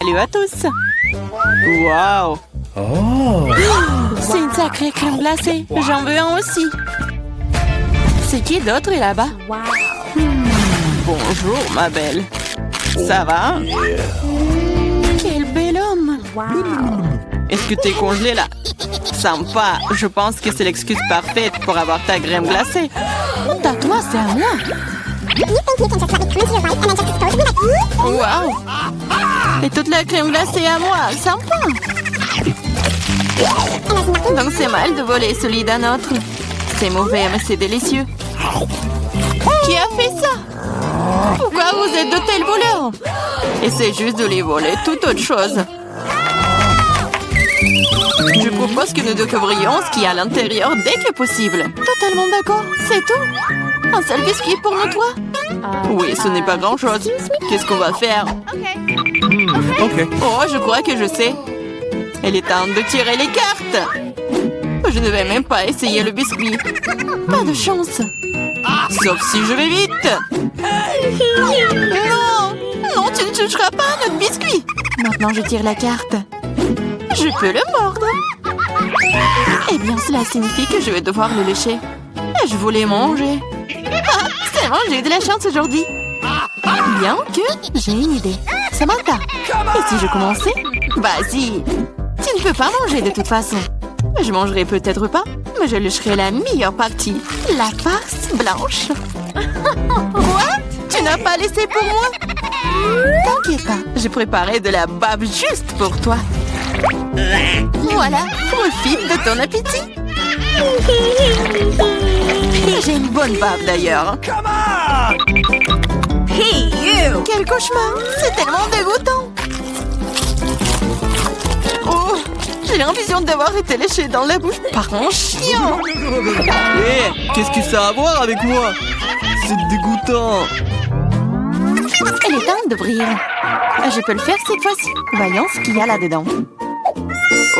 Salut à tous. Wow. C'est une sacrée crème glacée. J'en veux un aussi. C'est qui d'autre est là-bas? Bonjour, ma belle. Ça va? Quel bel homme. Est-ce que t'es congelé là? Sympa. Je pense que c'est l'excuse parfaite pour avoir ta crème glacée. À toi, c'est à moi. Wow. Et toute la crème glacée à moi. Sympa. Donc c'est mal de voler celui d'un autre. C'est mauvais, mais c'est délicieux. Qui a fait ça? Pourquoi vous êtes de tels voleurs? Essayez juste de les voler, toute autre chose. Je propose que nous découvrions ce qu'il y a à l'intérieur dès que possible. Totalement d'accord, c'est tout. Un seul biscuit pour nous trois? Oui, ce n'est pas grand-chose. Qu'est-ce qu'on va faire? Ok. Oh, je crois que je sais. Il est temps de tirer les cartes. Je ne vais même pas essayer le biscuit. Pas de chance. Sauf si je vais vite. Non! Non, tu ne toucheras pas à notre biscuit. Maintenant, je tire la carte. Je peux le mordre. Eh bien, cela signifie que je vais devoir le lécher. Je voulais manger. Ah, c'est bon, j'ai eu de la chance aujourd'hui. Bien que j'ai une idée. Samantha, et si je commençais? Vas-y. Tu ne peux pas manger de toute façon. Je mangerai peut-être pas, mais je lécherai la meilleure partie. La farce blanche. Quoi? Tu n'as pas laissé pour moi? T'inquiète pas, j'ai préparé de la bave juste pour toi. Voilà, profite de ton appétit. J'ai une bonne bave d'ailleurs. Hey, you! Quel cauchemar! C'est tellement dégoûtant! Oh! J'ai l'impression d'avoir été léchée dans la bouche par un chien! Hé, qu'est-ce que ça a à voir avec moi? C'est dégoûtant. Il est temps d'ouvrir. Je peux le faire cette fois-ci. Voyons ce qu'il y a là-dedans.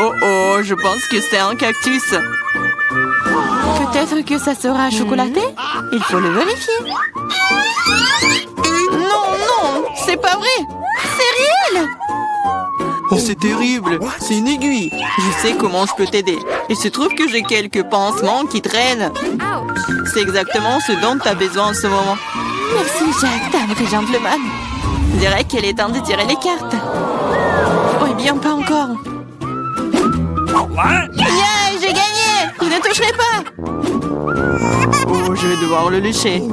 Oh oh, je pense que c'est un cactus. Peut-être que ça sera chocolaté? Il faut le vérifier. Non, non, c'est pas vrai. C'est réel. Oh, c'est terrible. C'est une aiguille. Je sais comment je peux t'aider. Il se trouve que j'ai quelques pansements qui traînent. C'est exactement ce dont tu as besoin en ce moment. Merci, Jack, t'es un vrai gentleman. Je dirais qu'il est temps de tirer les cartes. Oh, eh bien, pas encore. Yeah, j'ai gagné. Je ne toucherai pas. Oh, je vais devoir le lécher.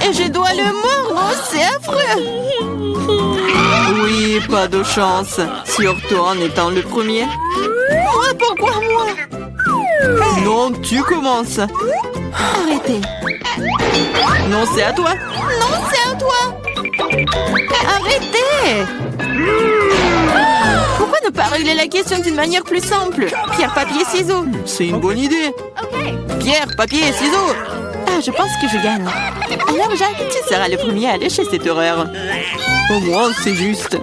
Et je dois le mordre. Oh, c'est affreux. Oui, pas de chance. Surtout en étant le premier. Moi, pourquoi moi? Non, tu commences. Arrêtez. Non, c'est à toi. Non, c'est à toi. Arrêtez. Pourquoi ne pas régler la question d'une manière plus simple? Pierre, papier, ciseaux. C'est une bonne idée. Pierre, papier, ciseaux. Ah, je pense que je gagne. Alors, Jacques, tu seras le premier à lécher cette horreur. Au moins, c'est juste.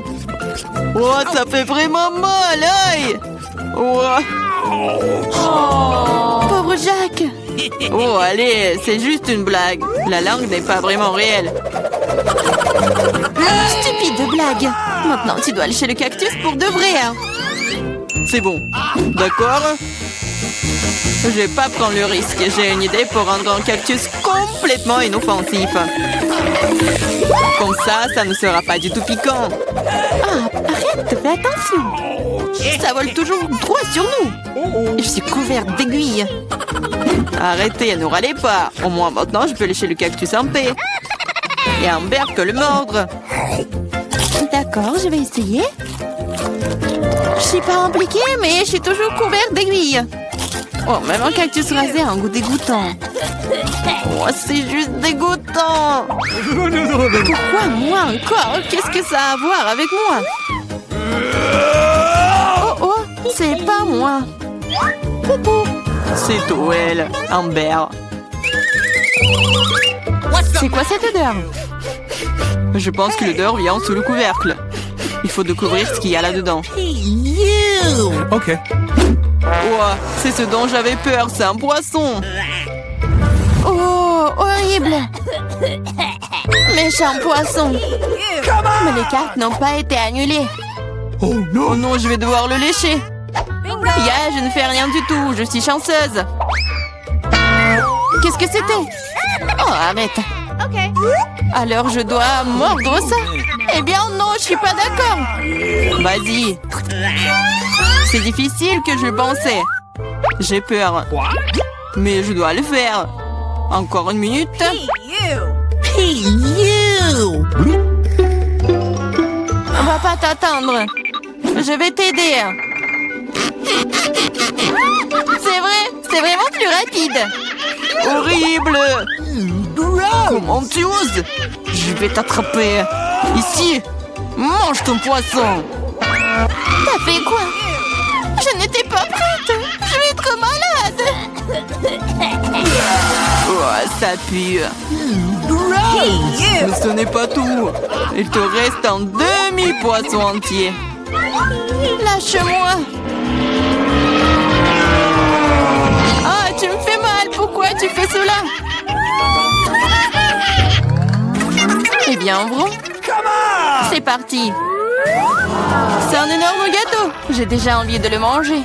Oh, ça fait vraiment mal, aïe. Oh. Pauvre Jacques. Oh, allez, c'est juste une blague. La langue n'est pas vraiment réelle. Stupide blague. Maintenant, tu dois lécher le cactus pour de vrai. Hein. C'est bon. D'accord? Je vais pas prendre le risque. J'ai une idée pour rendre un cactus complètement inoffensif. Comme ça ne sera pas du tout piquant. Ah, arrête, fais attention. Ça vole toujours droit sur nous. Je suis couverte d'aiguilles. Arrêtez, ne râlez pas. Au moins maintenant, je peux lécher le cactus en paix. Et Amber peut le mordre. D'accord, je vais essayer. Je suis pas impliquée, mais je suis toujours couverte d'aiguilles. Oh, même un cactus rasé a un goût dégoûtant. Oh, c'est juste dégoûtant. Pourquoi moi encore? Qu'est-ce que ça a à voir avec moi? Oh, oh, c'est pas moi. Poupou. C'est Joël, Amber. C'est quoi cette odeur? Je pense que l'odeur vient sous le couvercle. Il faut découvrir ce qu'il y a là-dedans. Ok. Oh, c'est ce dont j'avais peur, c'est un poisson. Oh, horrible. Méchant poisson. Mais les cartes n'ont pas été annulées. Oh non, je vais devoir le lécher. Ya, je ne fais rien du tout. Je suis chanceuse. Qu'est-ce que c'était? Oh, arrête. Alors je dois mordre ça? Eh bien non, je suis pas d'accord. Vas-y. C'est difficile que je pensais. J'ai peur. Mais je dois le faire. Encore une minute. On va pas t'attendre. Je vais t'aider. C'est vrai, c'est vraiment plus rapide. Horrible! Comment tu oses? Je vais t'attraper. Ici. Mange ton poisson. T'as fait quoi? Je n'étais pas prête. Je vais être malade. Oh, ça pue. Mais ce n'est pas tout. Il te reste un demi-poisson entier. Lâche-moi. Ah, tu me fais mal. Pourquoi tu fais cela? Eh bien, ouvrons. C'est parti. C'est un énorme gâteau. J'ai déjà envie de le manger.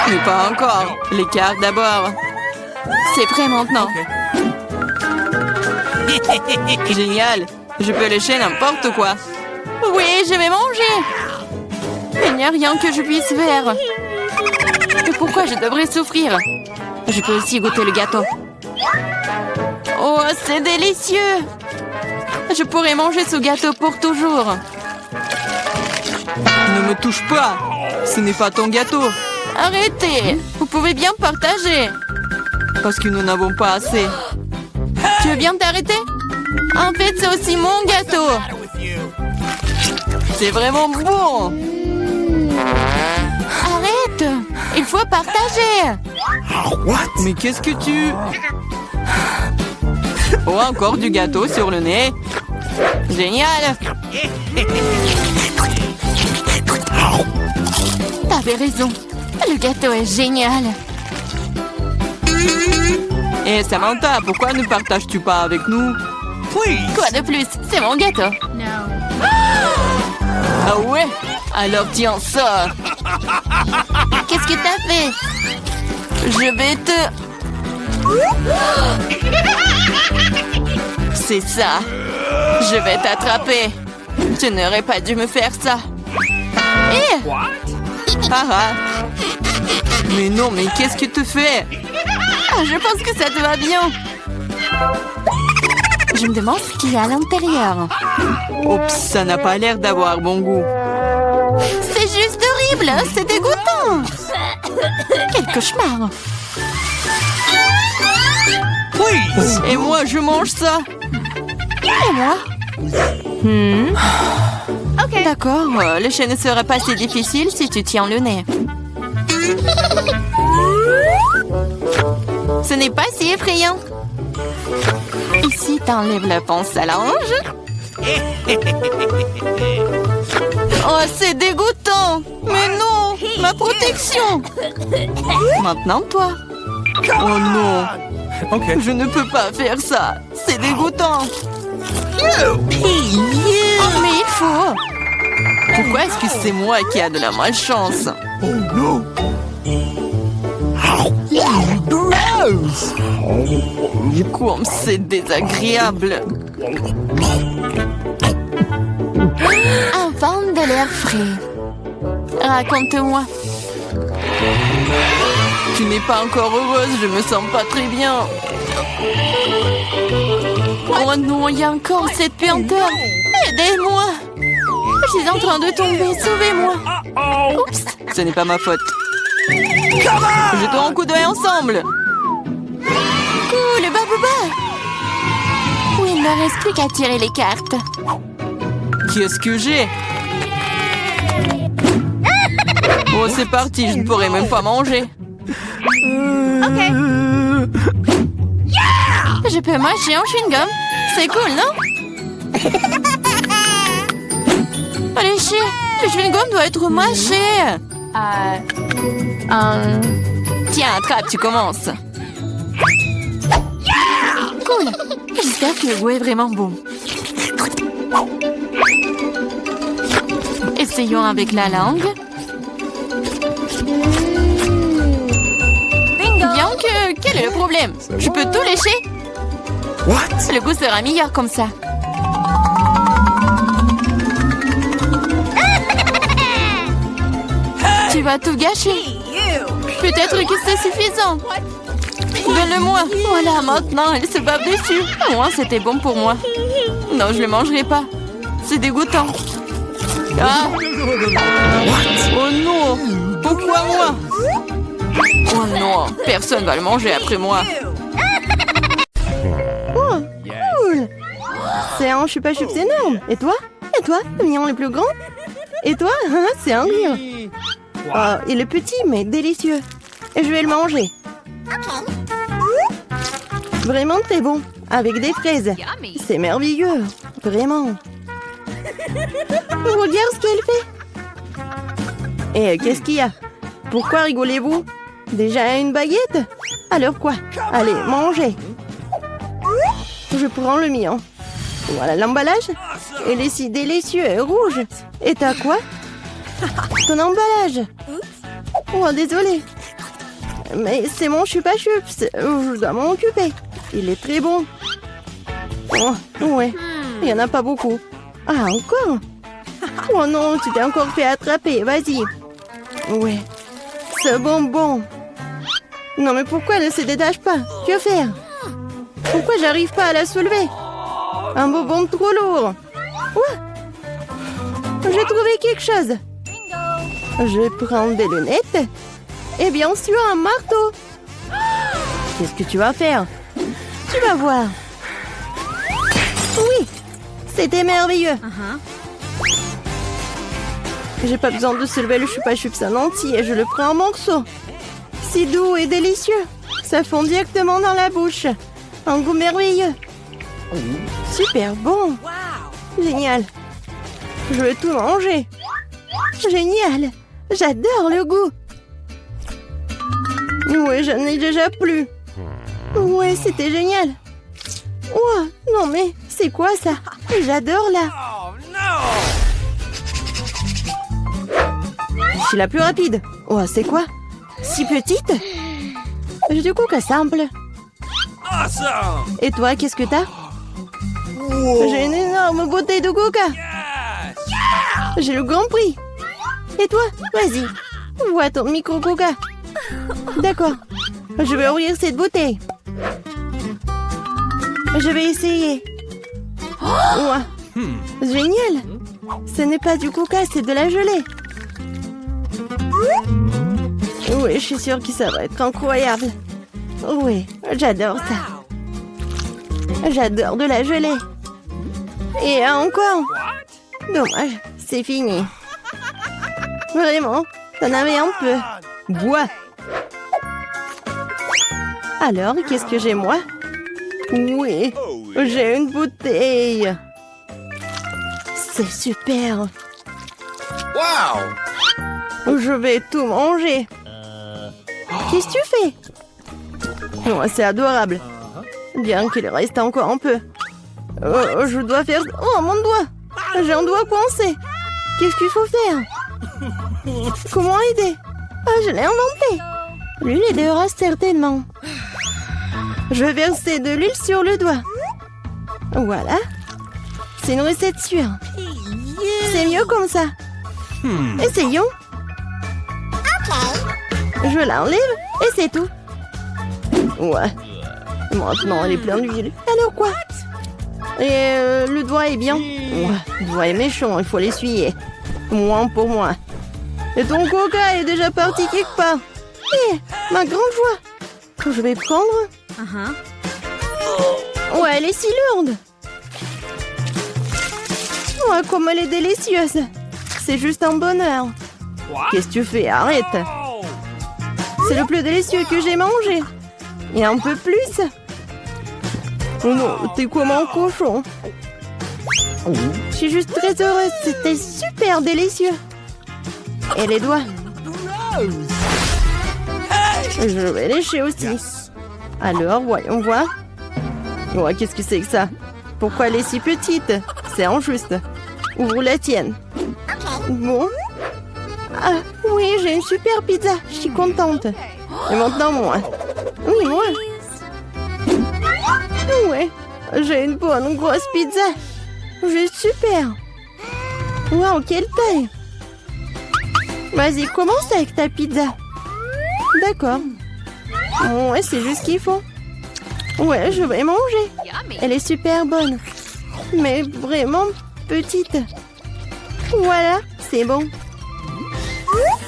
Mais pas encore. Les cartes d'abord. C'est prêt maintenant. Génial. Je peux lécher n'importe quoi. Oui, je vais manger. Il n'y a rien que je puisse faire. Mais pourquoi je devrais souffrir? Je peux aussi goûter le gâteau. Oh, c'est délicieux. Je pourrais manger ce gâteau pour toujours. Ne me touche pas. Ce n'est pas ton gâteau. Arrêtez. Vous pouvez bien partager. Parce que nous n'avons pas assez. Tu veux bien t'arrêter? En fait, c'est aussi mon gâteau. C'est vraiment bon. Arrête. Il faut partager. Mais qu'est-ce que tu... Oh, encore du gâteau sur le nez. Génial. T'avais raison. Le gâteau est génial. Et Samantha, pourquoi ne partages-tu pas avec nous? Quoi de plus? C'est mon gâteau. Ah ouais? Alors tiens ça. Qu'est-ce que t'as fait? Je vais te... C'est ça. Je vais t'attraper. Tu n'aurais pas dû me faire ça. Eh! Ah ah. Mais non, mais qu'est-ce que tu fais? Ah, je pense que ça te va bien. Je me demande ce qu'il y a à l'intérieur. Oups, ça n'a pas l'air d'avoir bon goût. C'est juste horrible, c'est dégoûtant. Quel cauchemar. Et moi, je mange ça. Et moi? Ok. D'accord, le chien ne serait pas si difficile si tu tiens le nez. Ce n'est pas si effrayant. Ici, t'enlèves le pince à linge. Oh, c'est dégoûtant. Mais non, ma protection. Maintenant, toi. Oh non. Je ne peux pas faire ça. C'est dégoûtant. Mais il faut. Pourquoi est-ce que c'est moi qui a de la malchance? Oh non. Comme c'est désagréable. Un vent de l'air frais. Raconte-moi. Tu n'es pas encore heureuse, je me sens pas très bien. Oh non, il y a encore cette puanteur. Aidez-moi. Je suis en train de tomber, sauvez-moi. Oups. Ce n'est pas ma faute. Jetons un coup d'œil ensemble. Cool, babouba. Oui, il ne reste plus qu'à tirer les cartes. Qu'est-ce que j'ai? Oh, c'est parti, je ne pourrai même pas manger. Je peux mâcher un chewing-gum. C'est cool, non? Allez, chier. Le chewing-gum doit être mâché. Tiens, attrape, tu commences. Cool. J'espère que le goût est vraiment bon. Essayons avec la langue. Bien que... Quel est le problème? Je peux tout lécher? What? Le goût sera meilleur comme ça. Tu vas tout gâcher. Peut-être que c'est suffisant. Donne-le-moi. Voilà, maintenant, elle se bave dessus. Au moins, c'était bon pour moi. Non, je ne le mangerai pas. C'est dégoûtant. Ah! Oh non! Pourquoi moi? Oh non! Personne va le manger après moi. Oh, cool! C'est un chupa-chups énorme. Et toi? Et toi? Le mignon le plus grand? Et toi? C'est un rire. Oh, il est petit, mais délicieux. Et je vais le manger. Vraiment très bon. Avec des fraises. C'est merveilleux. Vraiment. Regarde ce qu'elle fait. Et qu'est-ce qu'il y a? Pourquoi rigolez-vous? Déjà une baguette? Alors quoi? Allez, mangez. Je prends le mien. Voilà l'emballage. Il est si délicieux et rouge. Et t'as quoi? Ton emballage. Oh, désolé. Mais c'est mon chupa-chups. Je dois m'en occuper. Il est très bon. Oh, ouais. Il n'y en a pas beaucoup. Ah, encore? Oh non, tu t'es encore fait attraper. Vas-y. Ouais. Ce bonbon. Non, mais pourquoi elle ne se détache pas? Que faire? Pourquoi j'arrive pas à la soulever? Un bonbon trop lourd. Ouais. J'ai trouvé quelque chose. Je prends des lunettes. Et bien sûr, un marteau. Qu'est-ce que tu vas faire? Tu vas voir. Oui. C'était merveilleux. J'ai pas besoin de soulever le chupa-chups en entier. Je le prends en morceaux. C'est doux et délicieux. Ça fond directement dans la bouche. Un goût merveilleux. Super bon. Génial. Je veux tout manger. Génial. J'adore le goût. Oui, j'en ai déjà plus. Ouais, c'était génial. Oh, non mais, c'est quoi ça? J'adore là. Je suis la plus rapide. Oh, c'est quoi? Si petite? J'ai du coca simple. Et toi, qu'est-ce que t'as? J'ai une énorme bouteille de coca. J'ai le grand prix. Et toi? Vas-y. Vois ton micro coca. D'accord. Je vais ouvrir cette bouteille. Je vais essayer. Oh, génial. Ce n'est pas du coca, c'est de la gelée. Oui, je suis sûre que ça va être incroyable. Oui, j'adore ça. J'adore de la gelée. Et encore. Dommage, c'est fini. Vraiment, t'en avais un peu. Bois. Alors, qu'est-ce que j'ai moi? Oui, j'ai une bouteille. C'est super. Wow! Je vais tout manger. Qu'est-ce que tu fais? Oh, c'est adorable. Bien qu'il reste encore un peu. Je dois faire... Oh, mon doigt! J'ai un doigt coincé. Qu'est-ce qu'il faut faire? Comment aider? Ah, je l'ai inventé. L'huile aidera certainement. Je vais verser de l'huile sur le doigt. Voilà. C'est une recette sûre. C'est mieux comme ça. Essayons. Je l'enlève et c'est tout. Ouais. Maintenant, elle est pleine d'huile. Alors quoi? Et le doigt est bien. Ouais, le doigt est méchant, il faut l'essuyer. Moins pour moi. Et ton coca est déjà parti quelque part. Eh, ma grande joie. Je vais prendre. Ouais, elle est si lourde. Ouais, comme elle est délicieuse. C'est juste un bonheur. Qu'est-ce que tu fais? Arrête. C'est le plus délicieux que j'ai mangé. Et un peu plus. Oh non, t'es comme un cochon. Je suis juste très heureuse. C'était super délicieux. Et les doigts? Je vais lécher aussi. Alors, voyons voir. Ouais, qu'est-ce que c'est que ça? Pourquoi elle est si petite? C'est injuste. Ouvre la tienne. Bon. Ah, oui, j'ai une super pizza. Je suis contente. Et maintenant, moi. Oui, moi. Ouais, j'ai une bonne grosse pizza. Juste super. Waouh, quelle taille. Vas-y, commence avec ta pizza. D'accord. Ouais, c'est juste ce qu'il faut. Ouais, je vais manger. Elle est super bonne. Mais vraiment petite. Voilà, c'est bon.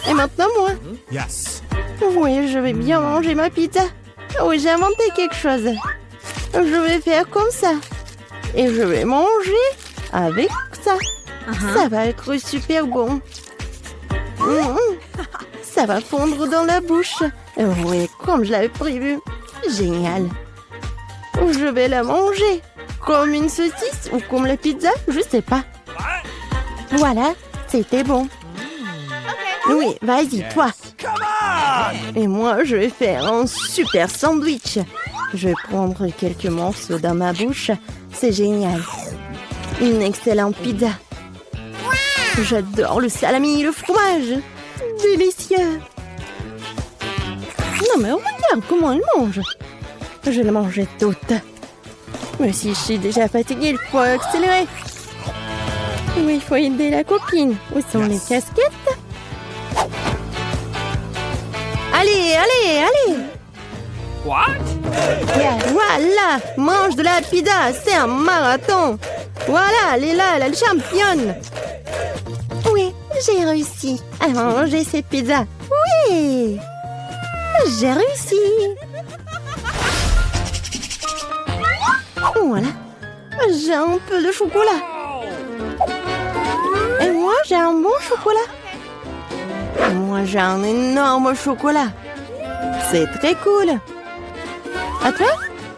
Et maintenant, moi. Yes. Oui, je vais bien manger ma pizza. Oui, j'ai inventé quelque chose. Je vais faire comme ça. Et je vais manger avec ça. Ça va être super bon. Ça va fondre dans la bouche. Oui, comme je l'avais prévu. Génial. Je vais la manger. Comme une saucisse ou comme la pizza, je sais pas. Voilà, c'était bon. Oui, vas-y, toi. Et moi, je vais faire un super sandwich. Je vais prendre quelques morceaux dans ma bouche. C'est génial. Une excellente pizza. J'adore le salami et le fromage. Délicieux. Non mais regarde comment elle mange. Je la mangeais toute. Mais si je suis déjà fatiguée, il faut accélérer. Oui, il faut aider la copine. Où sont les casquettes? Allez, allez, allez. What? Voilà, mange de la pizza, c'est un marathon. Voilà, elle est là, elle est championne. Oui, j'ai réussi à manger cette pizza. Oui, j'ai réussi. Voilà, j'ai un peu de chocolat. Et moi, j'ai un bon chocolat. Et moi, j'ai un énorme chocolat. C'est très cool. À toi?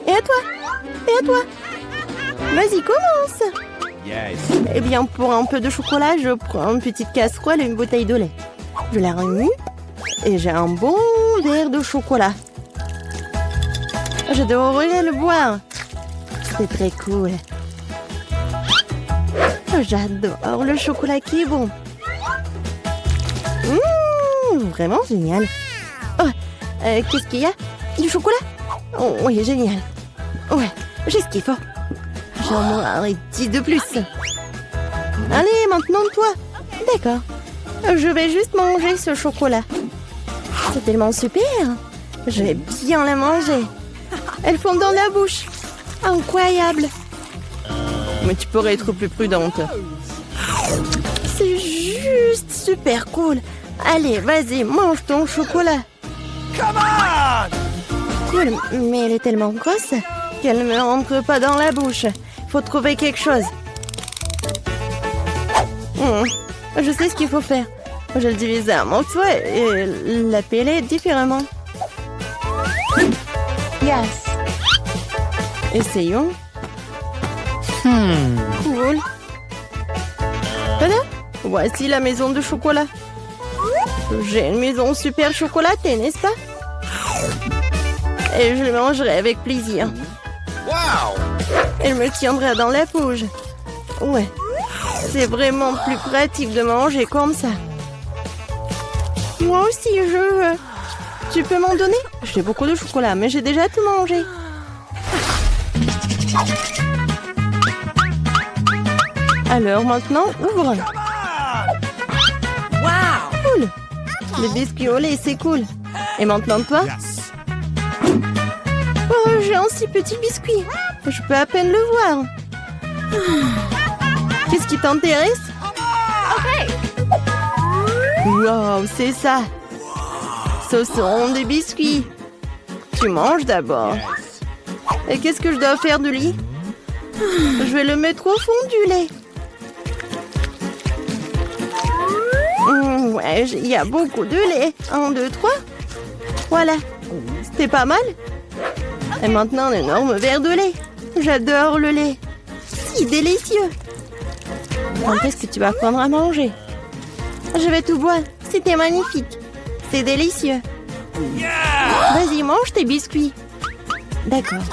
Et à toi? Et à toi? Vas-y, commence. Yes. Eh bien, pour un peu de chocolat, je prends une petite casserole et une bouteille de lait. Je la remue et j'ai un bon verre de chocolat. Je devrais le boire. C'est très cool. J'adore le chocolat qui est bon. Vraiment génial. Oh, qu'est-ce qu'il y a? Du chocolat? Oh, oui, génial. Ouais, j'ai ce qu'il faut. J'en mangerai 10 de plus. Allez, maintenant toi. D'accord. Je vais juste manger ce chocolat. C'est tellement super. Je vais bien la manger. Elle fond dans la bouche. Incroyable. Mais tu pourrais être plus prudente. C'est juste super cool. Allez, vas-y, mange ton chocolat. Come on! Cool, mais elle est tellement grosse qu'elle ne rentre pas dans la bouche. Faut trouver quelque chose. Je sais ce qu'il faut faire. Je le divise en morceaux et la peler différemment. Yes. Essayons. Cool. Tada! Voici la maison de chocolat. J'ai une maison super chocolatée, n'est-ce pas? Et je le mangerai avec plaisir. Wow! Elle me tiendra dans la bouche. Ouais. C'est vraiment plus pratique de manger comme ça. Moi aussi, je veux. Tu peux m'en donner? J'ai beaucoup de chocolat, mais j'ai déjà tout mangé. Alors maintenant, ouvre. Wow! Cool. Les biscuits au lait, c'est cool. Et maintenant, toi? Yes. Oh, j'ai un si petit biscuit. Je peux à peine le voir. Qu'est-ce qui t'intéresse? Wow, c'est ça. Ce sont des biscuits. Tu manges d'abord. Et qu'est-ce que je dois faire de lui? Je vais le mettre au fond du lait. Ouais, il y a beaucoup de lait. 1, 2, 3. Voilà. C'était pas mal. Et maintenant, un énorme verre de lait. J'adore le lait. Si délicieux. Quand est-ce que tu vas prendre à manger? Je vais tout boire. C'était magnifique. C'est délicieux. Vas-y, mange tes biscuits. D'accord.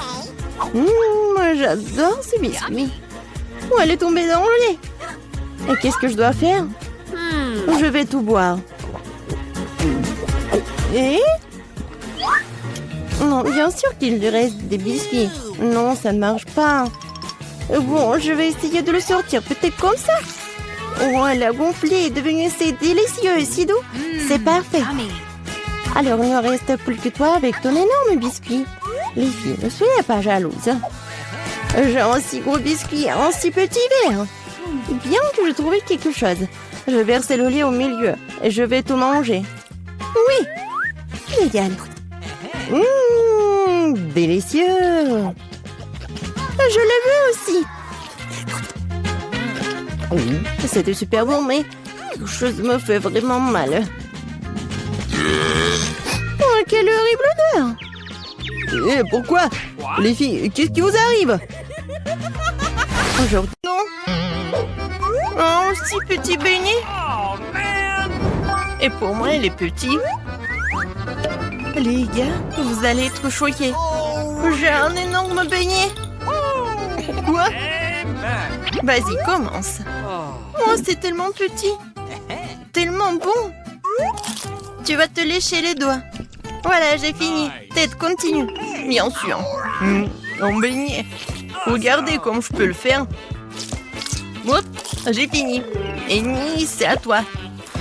Moi, j'adore ces biscuits. Oh, elle est tombée dans le lait. Et qu'est-ce que je dois faire? Je vais tout boire. Et? Non, bien sûr qu'il lui reste des biscuits. Non, ça ne marche pas. Bon, je vais essayer de le sortir, peut-être comme ça. Oh, elle a gonflé, est devenue si délicieux, si doux. C'est parfait. Alors, il ne reste plus que toi avec ton énorme biscuit. Les filles, ne soyez pas jalouses. J'ai un si gros biscuit, un si petit verre. Bien que je trouve quelque chose. Je vais verser le lait au milieu et je vais tout manger. Oui, génial. Délicieux. Je l'ai vu aussi. C'était super bon, mais quelque chose me fait vraiment mal. Oh, quelle horrible odeur! Et pourquoi? Les filles, qu'est-ce qui vous arrive? Aujourd'hui, non. Oh, si petit beignet. Et pour moi, il est petit. Les gars, vous allez être choqués. J'ai un énorme beignet. Quoi? Vas-y, commence. Oh, c'est tellement petit. Tellement bon. Tu vas te lécher les doigts. Voilà, j'ai fini. Ted, continue. Bien sûr. Un beignet. Regardez comme je peux le faire. Hop, j'ai fini. Et Ni, c'est à toi.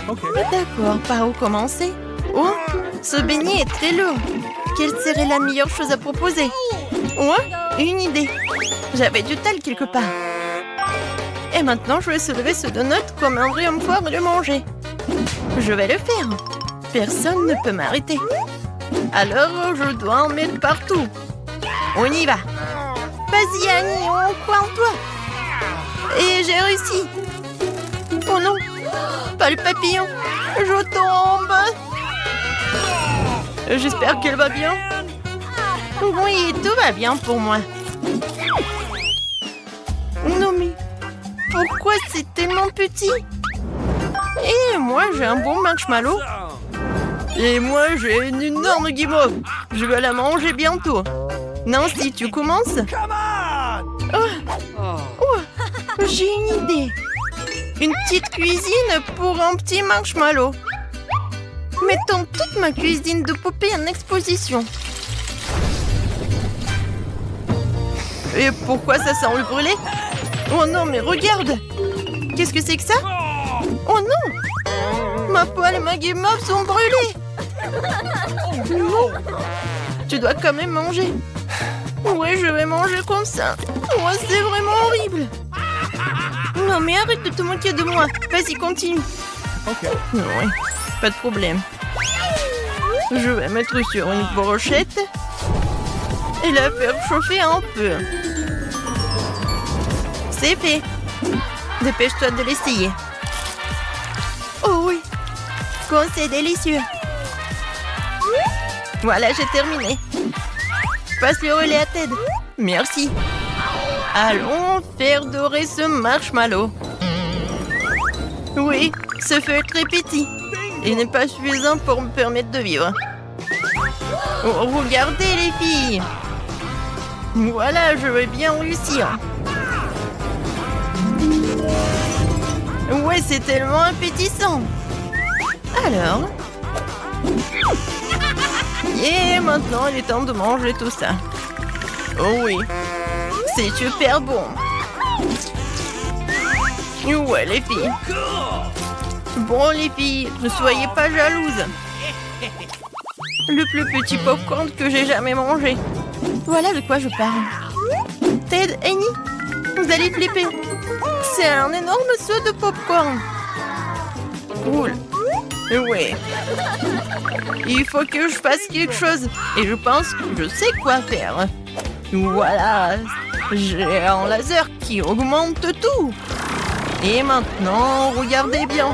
D'accord, par où commencer? Oh, ce beignet est très lourd. Quelle serait la meilleure chose à proposer? Oh, une idée. J'avais du tel quelque part. Et maintenant, je vais soulever ce donut comme un vrai homme fort et le manger. Je vais le faire. Personne ne peut m'arrêter. Alors, je dois en mettre partout. On y va. Vas-y, Annie, on croit en toi. Et j'ai réussi. Oh non, pas le papillon. Je tombe. J'espère qu'elle va bien. Oui, tout va bien pour moi. Non mais, pourquoi c'est tellement petit? Et moi, j'ai un bon marshmallow. Et moi, j'ai une énorme guimauve. Je vais la manger bientôt. Nancy, tu commences? Oh, j'ai une idée. Une petite cuisine pour un petit marshmallow. Mettons toute ma cuisine de poupée en exposition. Et pourquoi ça sent le brûlé? Oh non, mais regarde! Qu'est-ce que c'est que ça? Oh non! Ma poêle et ma guimauve sont brûlées! Non! Tu dois quand même manger. Ouais, je vais manger comme ça. Oh, c'est vraiment horrible. Non, mais arrête de te moquer de moi. Vas-y, continue. Ouais, pas de problème. Je vais mettre sur une brochette et la faire chauffer un peu. C'est fait. Dépêche-toi de l'essayer. Oh oui, quand c'est délicieux. Voilà, j'ai terminé. Passe le relais à Ted. Merci. Allons faire dorer ce marshmallow. Oui, ce feu est très petit. Il n'est pas suffisant pour me permettre de vivre. Oh, regardez les filles. Voilà, je vais bien réussir. Ouais, c'est tellement appétissant. Alors. Et maintenant, il est temps de manger tout ça. Oh oui, c'est super bon. Ouais, les filles. Bon, les filles, ne soyez pas jalouses. Le plus petit popcorn que j'ai jamais mangé. Voilà de quoi je parle. Ted, Annie, vous allez flipper. C'est un énorme seau de popcorn. Cool. Ouais. Il faut que je fasse quelque chose. Et je pense que je sais quoi faire. Voilà. J'ai un laser qui augmente tout. Et maintenant, regardez bien.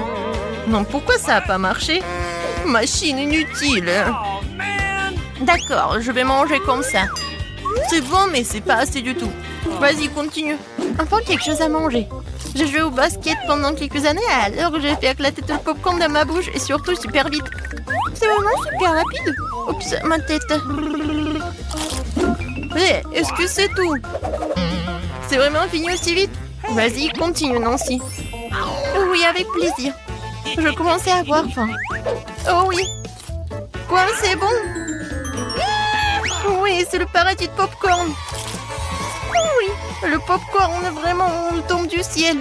Non, pourquoi ça n'a pas marché? Machine inutile. D'accord, je vais manger comme ça. C'est bon, mais c'est pas assez du tout. Vas-y, continue. Enfin, quelque chose à manger. J'ai joué au basket pendant quelques années, alors j'ai fait éclater tout le popcorn dans ma bouche et surtout super vite. C'est vraiment super rapide. Oups, ma tête. Hé, est-ce que c'est tout? C'est vraiment fini aussi vite? Vas-y, continue, Nancy. Oui, avec plaisir. Je commençais à avoir faim. Oh oui. Quoi, c'est bon? Oui, c'est le paradis de popcorn. Oui, le popcorn vraiment tombe du ciel.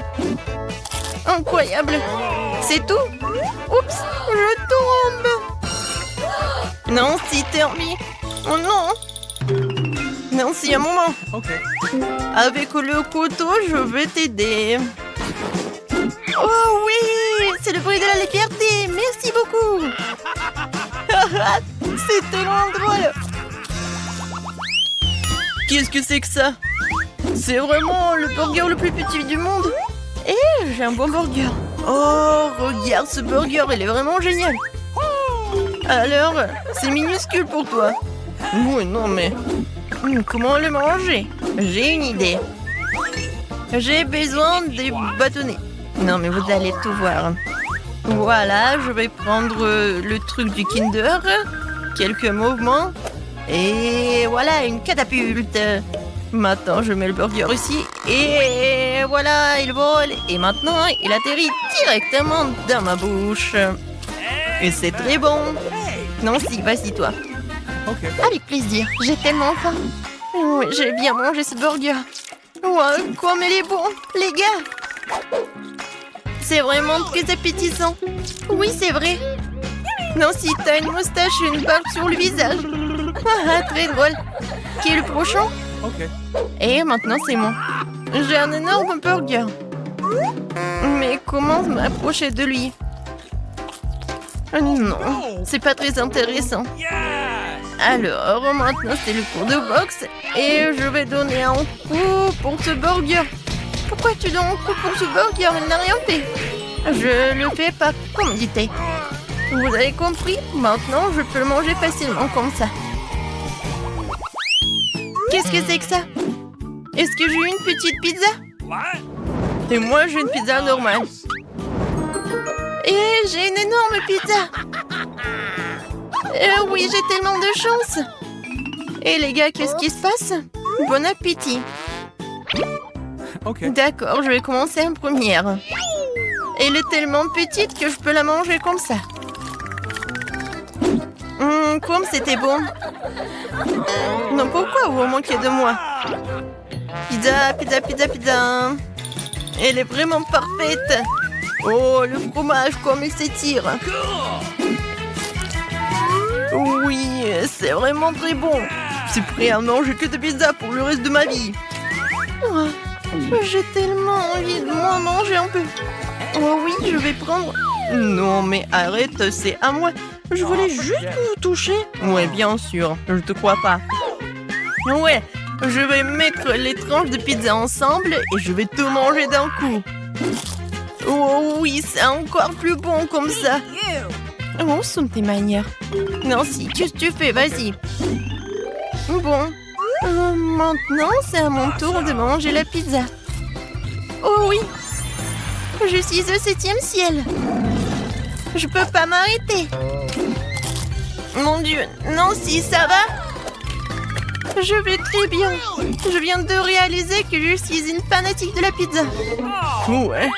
Incroyable. C'est tout? Oups, je tombe. Nancy, Termi. Oh non. Nancy, un moment. Okay. Avec le couteau, je vais t'aider. Oh oui, c'est le bruit de la liberté. Merci beaucoup. C'est tellement drôle. Qu'est-ce que c'est que ça? C'est vraiment le burger le plus petit du monde. Et j'ai un bon burger. Oh, regarde ce burger, il est vraiment génial. Alors, c'est minuscule pour toi. Oui, non mais... comment le manger? J'ai une idée. J'ai besoin des bâtonnets. Non mais vous allez tout voir. Voilà, je vais prendre le truc du Kinder. Quelques mouvements. Et voilà, une catapulte. Maintenant, je mets le burger ici. Et voilà, il vole. Et maintenant, il atterrit directement dans ma bouche. Et c'est très bon. Nancy, vas-y toi. Okay. Avec plaisir, j'ai tellement faim. Oui, j'ai bien mangé ce burger. Ouais, comme il est bon, les gars. C'est vraiment très appétissant. Oui, c'est vrai. Nancy, t'as une moustache et une barbe sur le visage. Ah, très drôle. Qui est le prochain? Okay. Et maintenant, c'est moi. J'ai un énorme burger. Mais comment m'approcher de lui? Non, c'est pas très intéressant. Alors, maintenant, c'est le cours de boxe. Et je vais donner un coup pour ce burger. Pourquoi tu donnes un coup pour ce burger? Il n'a rien fait. Je le fais par commodité. Vous avez compris? Maintenant, je peux le manger facilement comme ça. Qu'est-ce que c'est que ça? Est-ce que j'ai une petite pizza? Et moi, j'ai une pizza normale. Et j'ai une énorme pizza. Oui, j'ai tellement de chance. Et les gars, qu'est-ce qui se passe? Bon appétit. Okay. D'accord, je vais commencer en première. Elle est tellement petite que je peux la manger comme ça. Comme c'était bon. Non, pourquoi vous manquez de moi? Pizza, pizza, pizza, pizza. Elle est vraiment parfaite. Oh, le fromage, comme il s'étire. Oui, c'est vraiment très bon. Je suis prêt à manger que de pizza pour le reste de ma vie. Oh, j'ai tellement envie de m'en manger un peu. Oh oui, je vais prendre... Non, mais arrête, c'est à moi. Je voulais juste vous toucher. Ouais, bien sûr, je te crois pas. Ouais, je vais mettre les tranches de pizza ensemble et je vais tout manger d'un coup. Oh oui, c'est encore plus bon comme ça. Où sont tes manières? Nancy, qu'est-ce que tu fais? Vas-y. Bon, maintenant c'est à mon tour de manger la pizza. Oh oui, je suis au 7e ciel. Je peux pas m'arrêter. Mon Dieu, Nancy, ça va? Je vais très bien. Je viens de réaliser que je suis une fanatique de la pizza. Ouais.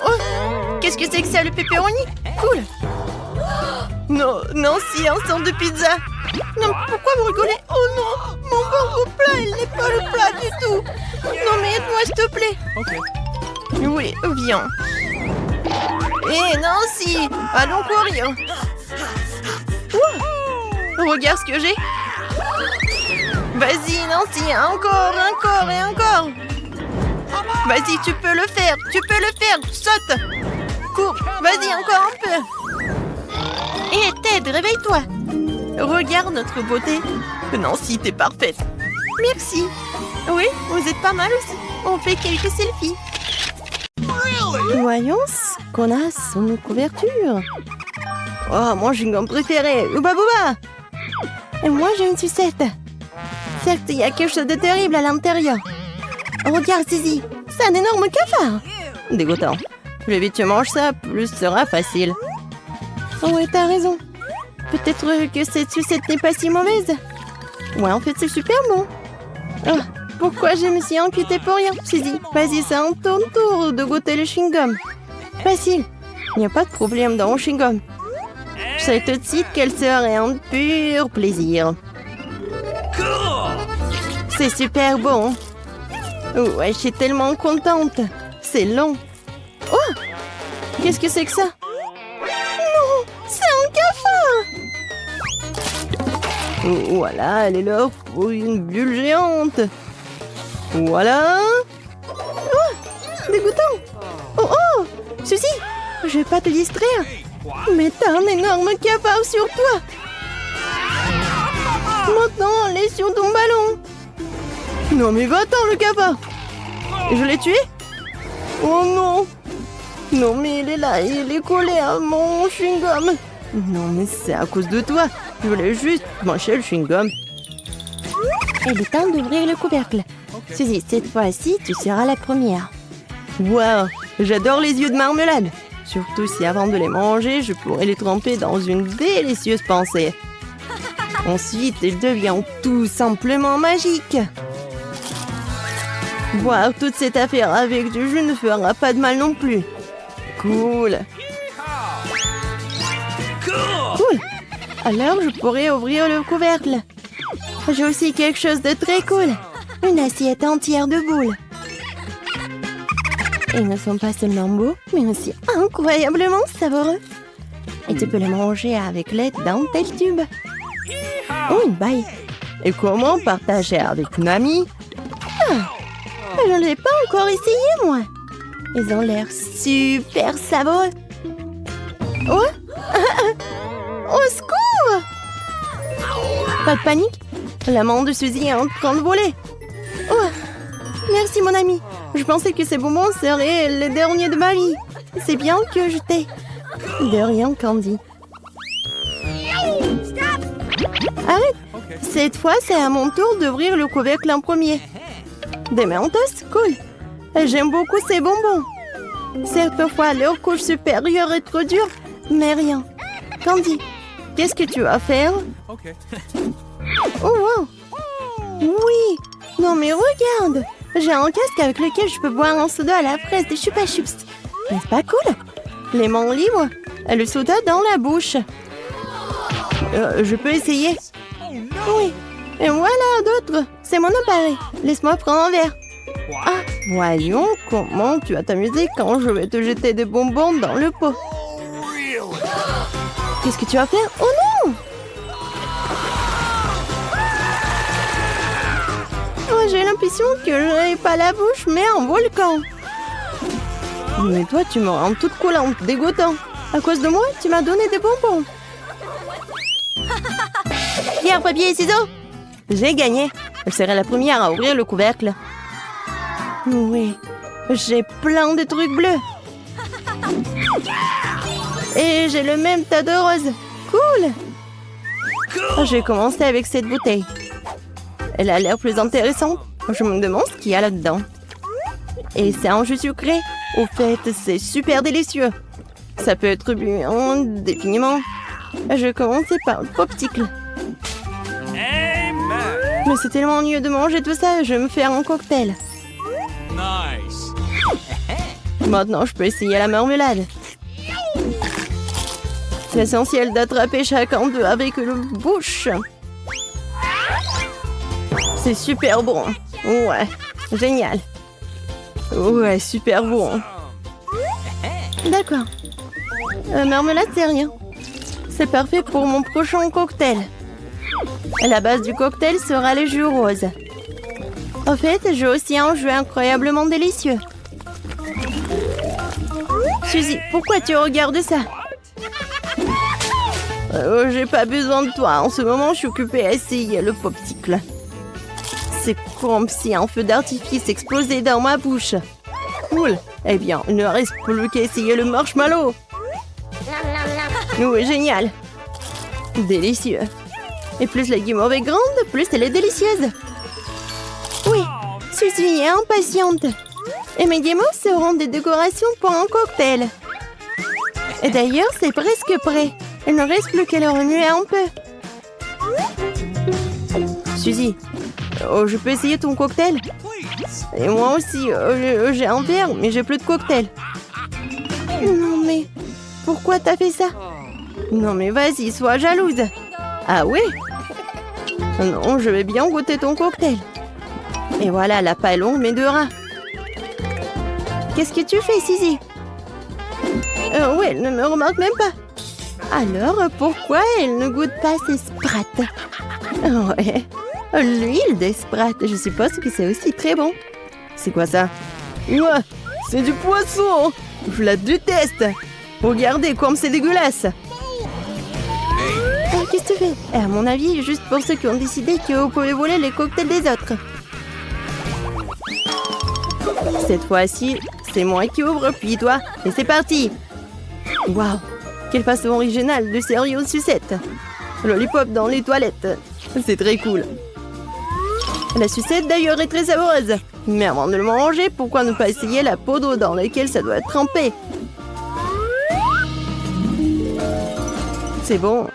Oh, qu'est-ce que c'est que ça, le pepperoni? Cool. Non, Nancy, un sang de pizza. Non, pourquoi vous rigolez? Oh non, mon burger plat, il n'est pas le plat du tout. Non, mais aide-moi, s'il te plaît. Okay. Oui, viens. Hé, Nancy, allons courir. Ouh, regarde ce que j'ai. Vas-y, Nancy, encore, encore et encore. Vas-y, tu peux le faire, saute. Cours, vas-y, encore un peu. Hé, Ted, réveille-toi. Regarde notre beauté. Nancy, t'es parfaite. Merci. Oui, vous êtes pas mal aussi. On fait quelques selfies. Voyons ce qu'on a sous nos couvertures. Oh, mon chewing-gum préféré, Ouba Booba. Et moi, j'ai une sucette. Certes, il y a quelque chose de terrible à l'intérieur. Regarde, Zizi, c'est un énorme cafard. Dégoûtant. Plus vite tu manges ça, plus ce sera facile. Oh ouais, t'as raison. Peut-être que cette sucette n'est pas si mauvaise. Ouais, en fait, c'est super bon. Ah, pourquoi je me suis inquiétée pour rien? Suzy, vas-y, c'est un ton tour de goûter le chewing-gum. Facile. Il n'y a pas de problème dans le chewing-gum. Je sais tout de suite qu'elle serait un pur plaisir. C'est super bon. Ouais, je suis tellement contente. C'est long. Oh! Qu'est-ce que c'est que ça? Non! C'est un cafard! Voilà, elle est là pour une bulle géante. Voilà. Oh! Dégoûtant! Oh oh! Suzy! Je vais pas te distraire. Mais t'as un énorme cafard sur toi. Maintenant, elle est sur ton ballon. Non mais va-t'en le cafard. Je l'ai tué? Oh non. Non mais il est là, il est collé à mon chewing-gum. Non mais c'est à cause de toi. Je voulais juste manger le chewing-gum. Il est temps d'ouvrir le couvercle. Suzy, cette fois-ci, tu seras la première. Waouh, j'adore les yeux de marmelade. Surtout si avant de les manger, je pourrais les tremper dans une délicieuse pensée. Ensuite, il devient tout simplement magique. Boire toute cette affaire avec du jus ne fera pas de mal non plus. Cool. Cool. Alors, je pourrais ouvrir le couvercle. J'ai aussi quelque chose de très cool. Une assiette entière de boules. Ils ne sont pas seulement beaux, mais aussi incroyablement savoureux. Et tu peux les manger avec l'aide d'un tel tube. Oh, une baille. Et comment partager avec une amie? Ah, je ne l'ai pas encore essayé, moi. Ils ont l'air super savoureux. Oh, au secours! Pas de panique. L'amant de Suzy est en train de voler. Oh, merci, mon ami. Je pensais que ces bonbons seraient les derniers de ma vie. C'est bien que je t'ai. De rien, Candy. Arrête. Cette fois, c'est à mon tour d'ouvrir le couvercle en premier. Des Mentos, cool. J'aime beaucoup ces bonbons. Certaines leur couche supérieure est trop dure, mais rien. Candy, qu'est-ce que tu vas faire? Oh, wow. Oui. Non, mais regarde. J'ai un casque avec lequel je peux boire un soda à la fraise des Chupa Chups. N'est-ce pas cool? Les mains libres, le soda dans la bouche. Je peux essayer? Oui. Et voilà d'autres. C'est mon appareil. Laisse-moi prendre un verre. Ah, voyons comment tu vas t'amuser quand je vais te jeter des bonbons dans le pot. Qu'est-ce que tu vas faire? Oh non! Oh, j'ai l'impression que je n'ai pas la bouche, mais un volcan. Mais toi, tu me rends toute collante, dégoûtant. À cause de moi, tu m'as donné des bonbons. Pierre, papier et ciseaux. J'ai gagné. Je serai la première à ouvrir le couvercle. Oui, j'ai plein de trucs bleus. Et j'ai le même tas de roses. Cool. J'ai commencé avec cette bouteille. Elle a l'air plus intéressante. Je me demande ce qu'il y a là-dedans. Et c'est un jus sucré. Au fait, c'est super délicieux. Ça peut être bu indéfiniment. Je vais commencer par le popsicle. Mais c'est tellement ennuyeux de manger tout ça. Je vais me faire un cocktail. Nice. Maintenant, je peux essayer la marmelade. C'est essentiel d'attraper chacun d'eux avec le bouche. C'est super bon. Ouais, génial. Ouais, super bon. D'accord. Marmelade, c'est rien. C'est parfait pour mon prochain cocktail. La base du cocktail sera le jus rose. En fait, j'ai aussi un jus incroyablement délicieux. Suzy, pourquoi tu regardes ça? J'ai pas besoin de toi. En ce moment, je suis occupée à essayer le popsicle. C'est comme si un feu d'artifice explosait dans ma bouche. Cool. Eh bien, il ne reste plus qu'à essayer le marshmallow. Oui, génial. Délicieux. Et plus la guimauve est grande, plus elle est délicieuse. Oui, Suzy est impatiente. Et mes guimauves seront des décorations pour un cocktail. Et d'ailleurs, c'est presque prêt. Il ne reste plus qu'à le remuer un peu. Suzy, je peux essayer ton cocktail? Et moi aussi, j'ai un verre, mais j'ai plus de cocktail. Non mais, pourquoi t'as fait ça? Non mais vas-y, sois jalouse. Ah oui? Non, je vais bien goûter ton cocktail. Et voilà, la paille longue, mais de rat. Qu'est-ce que tu fais, Suzy? Oui, elle ne me remarque même pas. Alors, pourquoi elle ne goûte pas ses sprattes? Ouais, l'huile des sprattes, je suppose que c'est aussi très bon. C'est quoi ça? Ouais, c'est du poisson. Je la déteste. Regardez comme c'est dégueulasse. Qu'est-ce que tu fais? À mon avis, juste pour ceux qui ont décidé que vous pouvez voler les cocktails des autres. Cette fois-ci, c'est moi qui ouvre, puis toi. Et c'est parti. Waouh, quelle façon originale de servir aux sucettes. Lollipop dans les toilettes. C'est très cool. La sucette d'ailleurs est très savoureuse. Mais avant de le manger, pourquoi ne pas essayer la poudre dans laquelle ça doit être trempé? C'est bon.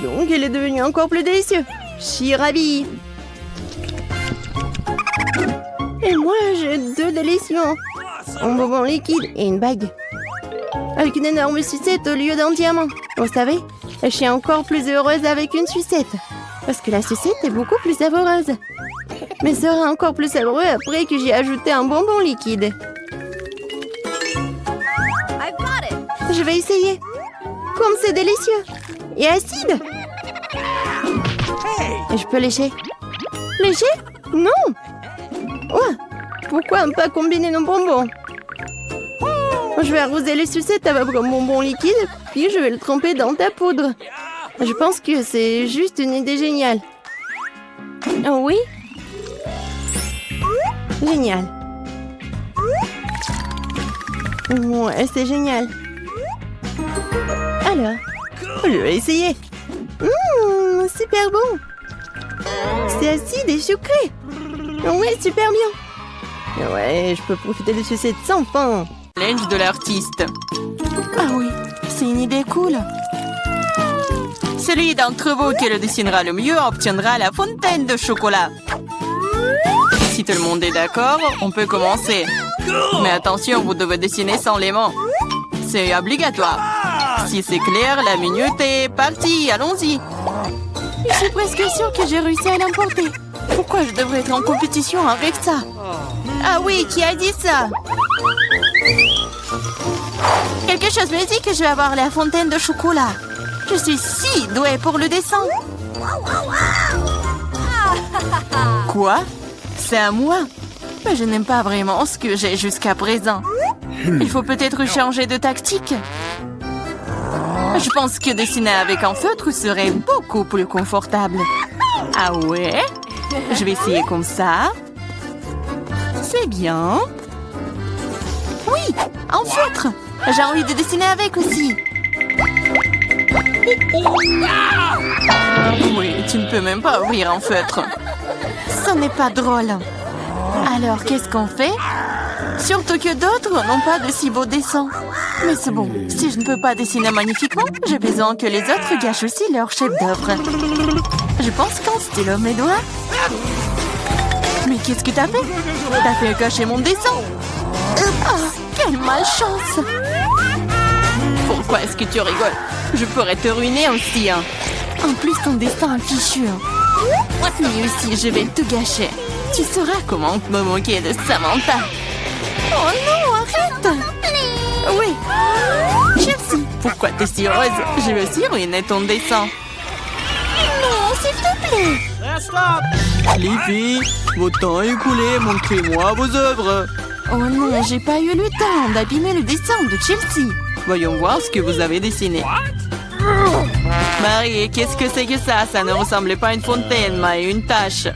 Donc, elle est devenue encore plus délicieuse. Je suis ravie. Et moi, j'ai 2 délicieux. Un bonbon liquide et une bague. Avec une énorme sucette au lieu d'un diamant. Vous savez, je suis encore plus heureuse avec une sucette. Parce que la sucette est beaucoup plus savoureuse. Mais sera encore plus savoureux après que j'ai ajouté un bonbon liquide. Je vais essayer. Comme c'est délicieux. Et acide. Et je peux lécher. Lécher? Non. Ouais. Pourquoi ne pas combiner nos bonbons? Je vais arroser les sucettes avec un bonbon liquide, puis je vais le tremper dans ta poudre. Je pense que c'est juste une idée géniale. Oh oui? Génial. Ouais, c'est génial. Alors, je vais essayer. Super bon. C'est acide et sucré. Ouais, super bien. Ouais, je peux profiter de sucettes sans fin. Linge de l'artiste. Ah oui, c'est une idée cool. Celui d'entre vous qui le dessinera le mieux obtiendra la fontaine de chocolat. Si tout le monde est d'accord, on peut commencer. Mais attention, vous devez dessiner sans les mains. C'est obligatoire. Si c'est clair, la minute est partie. Allons-y. Je suis presque sûre que j'ai réussi à l'emporter. Pourquoi je devrais être en compétition avec ça? Ah oui, qui a dit ça? Quelque chose me dit que je vais avoir la fontaine de chocolat. Je suis si douée pour le dessin. Quoi? C'est à moi? Mais je n'aime pas vraiment ce que j'ai jusqu'à présent. Il faut peut-être changer de tactique. Je pense que dessiner avec un feutre serait beaucoup plus confortable. Ah ouais? Je vais essayer comme ça. C'est bien. Oui, un feutre. J'ai envie de dessiner avec aussi. Oui, tu ne peux même pas ouvrir un feutre. Ce n'est pas drôle. Alors, qu'est-ce qu'on fait? Surtout que d'autres n'ont pas de si beaux dessins. Mais c'est bon, si je ne peux pas dessiner magnifiquement, j'ai besoin que les autres gâchent aussi leur chef-d'œuvre. Je pense qu'un stylo mes doigts. Mais qu'est-ce que t'as fait? T'as fait gâcher mon dessin. Ah, quelle malchance! Pourquoi est-ce que tu rigoles? Je pourrais te ruiner aussi, hein. En plus, ton dessin est fichu. Lui aussi, je vais tout gâcher. Tu sauras comment me moquer de Samantha. Oh non, arrête! Oui. Chelsea, pourquoi t'es si heureuse? Je vais aussi ruiner ton dessin. Non, s'il te plaît! Les filles, votre temps est écoulé. Montrez-moi vos œuvres. Oh non, j'ai pas eu le temps d'abîmer le dessin de Chelsea. Voyons voir ce que vous avez dessiné. Marie, qu'est-ce que c'est que ça? Ça ne ressemblait pas à une fontaine, mais à une tache.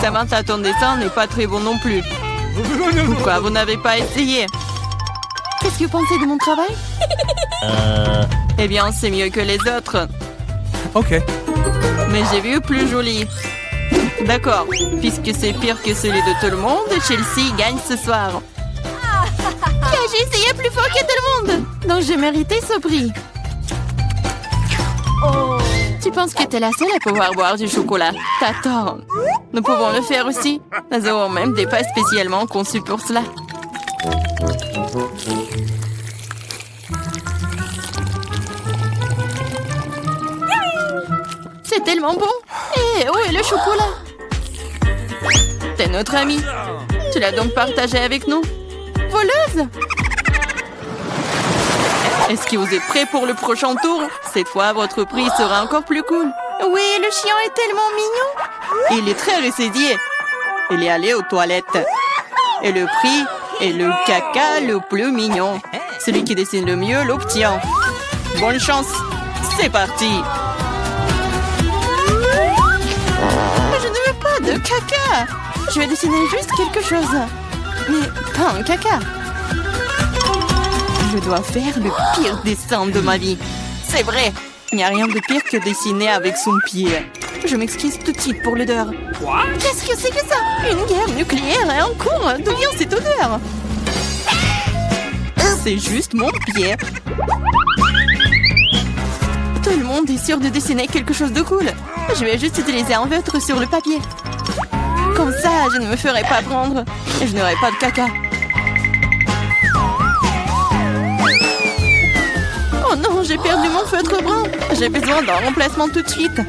Samantha, ton dessin n'est pas très bon non plus. Pourquoi vous n'avez pas essayé? Qu'est-ce que vous pensez de mon travail? Eh bien, c'est mieux que les autres. Ok. Mais j'ai vu plus joli. D'accord, puisque c'est pire que celui de tout le monde, Chelsea gagne ce soir. J'ai essayé plus fort que tout le monde. Donc j'ai mérité ce prix. Tu Tu penses que t'es la seule à pouvoir boire du chocolat? T'as tort. Nous pouvons le faire aussi. Nous avons même des pâtes spécialement conçues pour cela. C'est tellement bon. Et où est le chocolat? T'es notre amie. Tu l'as donc partagé avec nous? Voleuse! Est-ce que vous êtes prêts pour le prochain tour? Cette fois, votre prix sera encore plus cool. Oui, le chien est tellement mignon. Il est très ressaisié. Il est allé aux toilettes. Et le prix est le caca le plus mignon. Celui qui dessine le mieux l'obtient. Bonne chance. C'est parti. Je ne veux pas de caca. Je vais dessiner juste quelque chose. Mais pas un caca. Je dois faire le pire dessin de ma vie. C'est vrai. Il n'y a rien de pire que dessiner avec son pied. Je m'excuse tout de suite pour l'odeur. Qu'est-ce que c'est que ça? Une guerre nucléaire est en cours. D'où vient cette odeur? C'est juste mon pied. Tout le monde est sûr de dessiner quelque chose de cool. Je vais juste utiliser un feutre sur le papier. Comme ça, je ne me ferai pas prendre. Et je n'aurai pas de caca. Oh non, j'ai perdu mon feutre brun. J'ai besoin d'un remplacement tout de suite.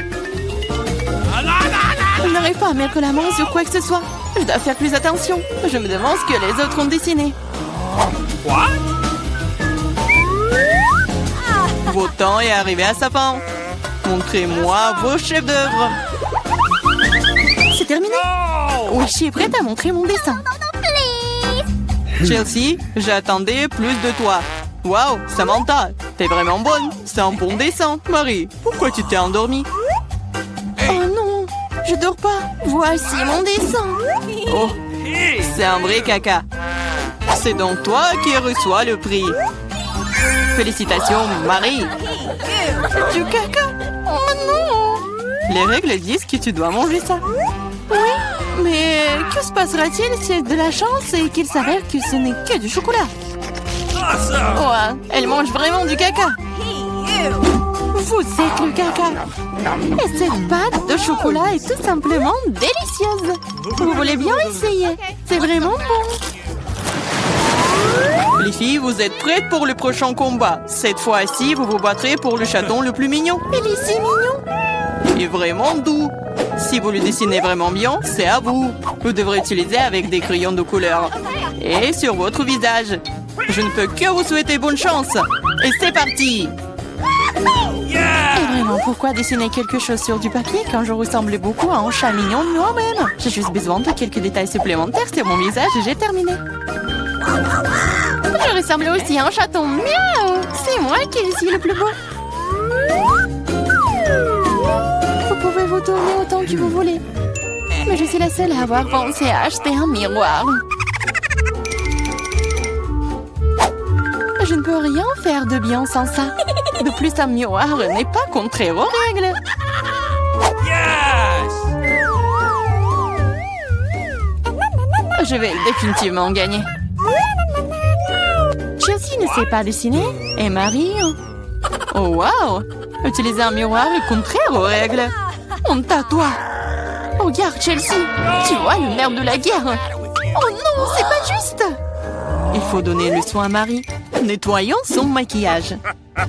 Je n'arrive pas à mettre la main sur quoi que ce soit. Je dois faire plus attention. Je me demande ce que les autres ont dessiné. Votre temps est arrivé à sa fin. Montrez-moi vos chefs-d'œuvre. C'est terminé. Oui, je suis prête à montrer mon dessin. Chelsea, j'attendais plus de toi. Waouh, Samantha, t'es vraiment bonne. C'est un bon dessin. Marie, pourquoi tu t'es endormie? Oh non, je dors pas. Voici mon dessin. Oh, c'est un vrai caca. C'est donc toi qui reçois le prix. Félicitations, Marie. Du caca. Oh non. Les règles disent que tu dois manger ça. Oui, mais que se passera-t-il si c'est de la chance et qu'il s'avère que ce n'est que du chocolat? Ouais, elle mange vraiment du caca. Vous êtes le caca. Et cette pâte de chocolat est tout simplement délicieuse. Vous voulez bien essayer? C'est vraiment bon. Les filles, vous êtes prêtes pour le prochain combat. Cette fois-ci, vous vous battrez pour le chaton le plus mignon. Il est si mignon. Et vraiment doux. Si vous le dessinez vraiment bien, c'est à vous. Vous devrez utiliser avec des crayons de couleur. Et sur votre visage. Je ne peux que vous souhaiter bonne chance. Et c'est parti. Et vraiment, pourquoi dessiner quelque chose sur du papier quand je ressemble beaucoup à un chat mignon de moi-même? J'ai juste besoin de quelques détails supplémentaires sur mon visage et j'ai terminé. Je ressemble aussi à un chaton. Miaou! C'est moi qui suis le plus beau. Vous pouvez vous tourner autant que vous voulez. Mais je suis la seule à avoir pensé à acheter un miroir. Je ne peux rien faire de bien sans ça. De plus, un miroir n'est pas contraire aux règles. Je vais définitivement gagner. Chelsea ne sait pas dessiner. Et Marie... Oh, wow! Utiliser un miroir est contraire aux règles. Honte à toi. Regarde, Chelsea. Tu vois le nerf de la guerre. Oh non, c'est pas juste. Il faut donner le soin à Marie. Nettoyons son maquillage.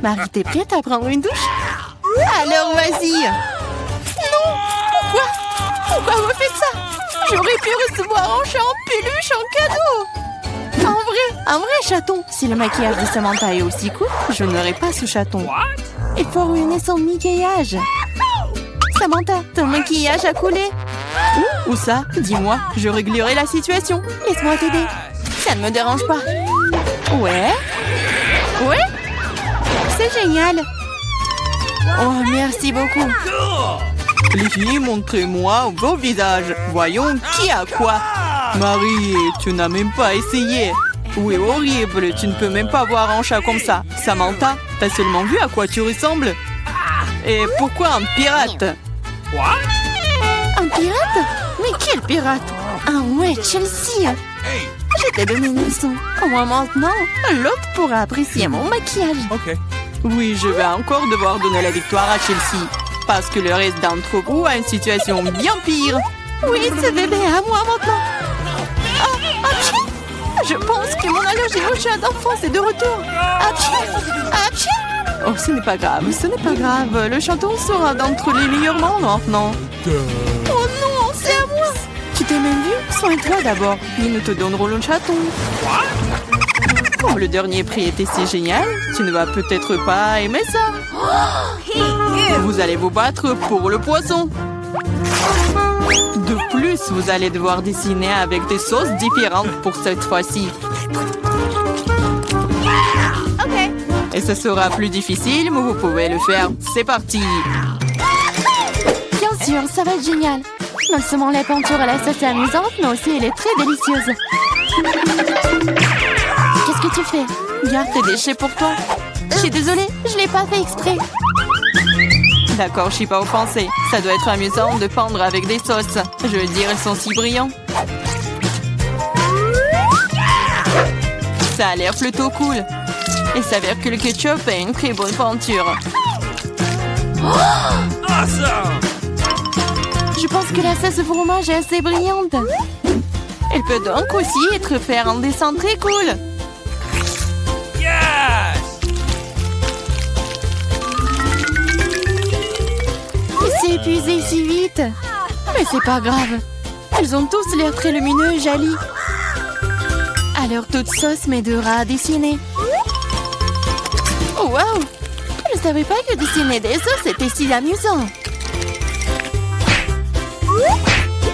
Marie, t'es prête à prendre une douche? Alors, vas-y. Non! Pourquoi? Pourquoi vous faites ça? J'aurais pu recevoir un chat en peluche en cadeau. Un vrai chaton. Si le maquillage de Samantha est aussi court, je n'aurai pas ce chaton. Il faut ruiner son maquillage. Samantha, ton maquillage a coulé. Où ça? Dis-moi, je réglerai la situation. Laisse-moi t'aider. Ça ne me dérange pas. Ouais? Ouais? C'est génial. Oh, merci beaucoup. Les filles, montrez-moi vos visages. Voyons qui a quoi. Marie, tu n'as même pas essayé. Oui, horrible, tu ne peux même pas voir un chat comme ça. Samantha, t'as seulement vu à quoi tu ressembles? Et pourquoi un pirate? Un pirate? Mais quel pirate? Ah ouais, Chelsea. Je t'ai donné une leçon. Au moins maintenant, l'autre pourra apprécier mon maquillage. Oui, je vais encore devoir donner la victoire à Chelsea. Parce que le reste d'entre vous a une situation bien pire. Oui, ce bébé est à moi maintenant. Ah, atchou! Je pense que mon allergie au chat d'enfance est de retour. Atchou! Atchou! Oh, ce n'est pas grave, ce n'est pas grave. Le chaton sera d'entre les meilleurs membres maintenant. Oh non, c'est à moi. Tu t'es même vu? Soigne-toi d'abord, puis nous te donnerons le chaton. Comme le dernier prix était si génial, tu ne vas peut-être pas aimer ça. Vous allez vous battre pour le poisson. De plus, vous allez devoir dessiner avec des sauces différentes pour cette fois-ci. OK. Et ce sera plus difficile, mais vous pouvez le faire. C'est parti. Bien sûr, ça va être génial. Non seulement la peinture à la sauce est amusante, mais aussi elle est très délicieuse. Qu'est-ce que tu fais? Garde tes déchets pour toi. Je suis désolée, je l'ai pas fait exprès. D'accord, je suis pas offensée. Ça doit être amusant de peindre avec des sauces. Je veux dire, elles sont si brillantes. Ça a l'air plutôt cool. Il s'avère que le ketchup est une très bonne peinture. Awesome! Je pense que la sauce au fromage est assez brillante. Elle peut donc aussi être faire un dessin très cool. Yes! Il s'est épuisé si vite. Mais c'est pas grave. Ils ont tous l'air très lumineux et jolis. Alors toute sauce m'aidera à dessiner. Oh wow! Je savais pas que dessiner des sauces était si amusant.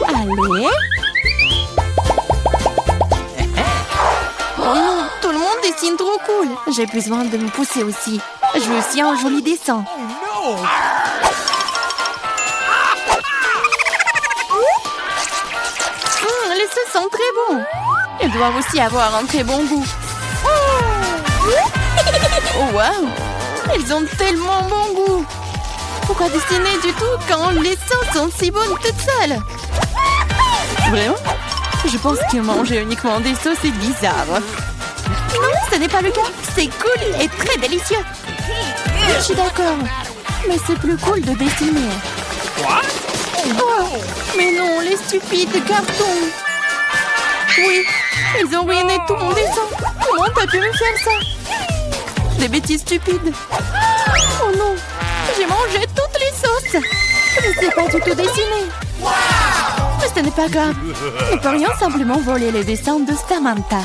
Allez. Oh non, tout le monde dessine trop cool. J'ai besoin de me pousser aussi. Je veux aussi un joli dessin. No! Les sauces sont très bons. Ils doivent aussi avoir un très bon goût. Oh wow! Ils ont tellement bon goût. Pourquoi dessiner du tout quand les sauces sont si bonnes toutes seules? Vraiment? Je pense que manger uniquement des sauces est bizarre. Non, ce n'est pas le cas. C'est cool et très délicieux. Je suis d'accord. Mais c'est plus cool de dessiner. Oh, mais non, les stupides cartons. Oui, ils ont ruiné tout mon dessin. Comment t'as pu me faire ça? Des bêtises stupides. Oh non, j'ai mangé toutes les sauces. Je ne sais pas du tout dessiner. Mais ce n'est pas grave. Nous pourrions simplement voler les dessins de Samantha.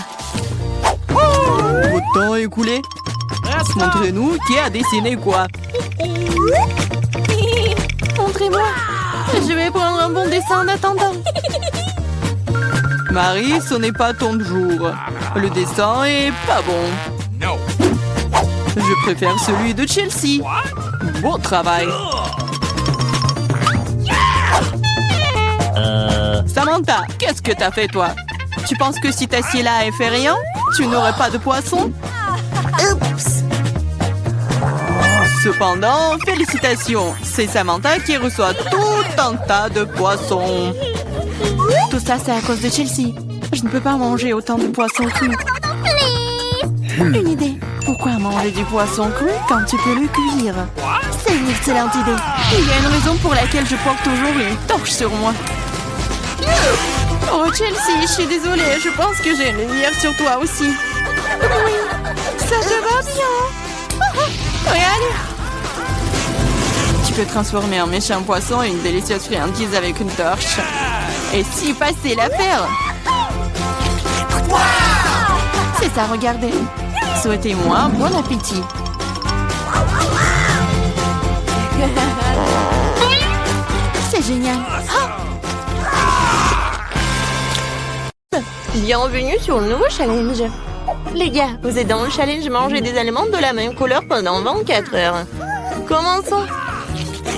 Votre temps est écoulé. Montrez-nous qui a dessiné quoi. Montrez-moi. Je vais prendre un bon dessin en attendant. Marie, ce n'est pas ton jour. Le dessin est pas bon. No! Je préfère celui de Chelsea. Bon travail. Samantha, qu'est-ce que t'as fait toi? Tu penses que si t'assieds là et fais rien, tu n'aurais pas de poisson? Oups. Cependant, félicitations, c'est Samantha qui reçoit tout un tas de poissons. Tout ça, c'est à cause de Chelsea. Je ne peux pas manger autant de poissons crus. Une idée. Pourquoi manger du poisson cru quand tu peux le cuire? C'est une excellente idée. Il y a une raison pour laquelle je porte toujours une torche sur moi. Oh, Chelsea, je suis désolée. Je pense que j'ai une lumière sur toi aussi. Oui, ça te va bien. Regarde. Tu peux transformer un méchant poisson en une délicieuse friandise avec une torche. Et si passer l'affaire? C'est ça, regardez. Souhaitez-moi bon appétit. C'est génial. Bienvenue sur le nouveau challenge. Les gars, vous êtes dans le challenge manger des aliments de la même couleur pendant 24 heures. Commençons.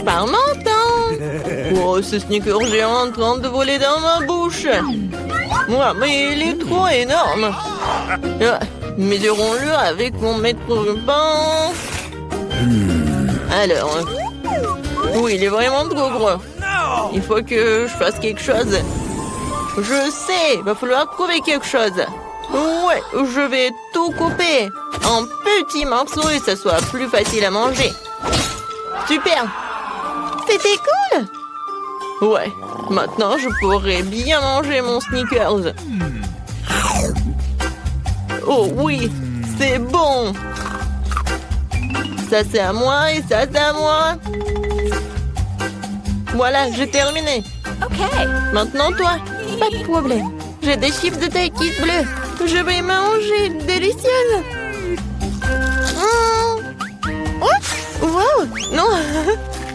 Par mon temps. Oh, ce sneaker géant en train de voler dans ma bouche. Ouais, mais il est trop énorme. Mesurons-le avec mon mètre ruban. Alors, oui, il est vraiment trop gros. Il faut que je fasse quelque chose. Je sais, il va falloir trouver quelque chose. Ouais, je vais tout couper en petits morceaux et ça soit plus facile à manger. Super. C'était cool! Ouais, maintenant je pourrais bien manger mon Snickers. Oh oui, c'est bon! Ça c'est à moi et ça c'est à moi. Voilà, j'ai terminé. Maintenant toi, pas de problème. J'ai des chips de taille bleue. Je vais manger, délicieuse. Oh, wow, non,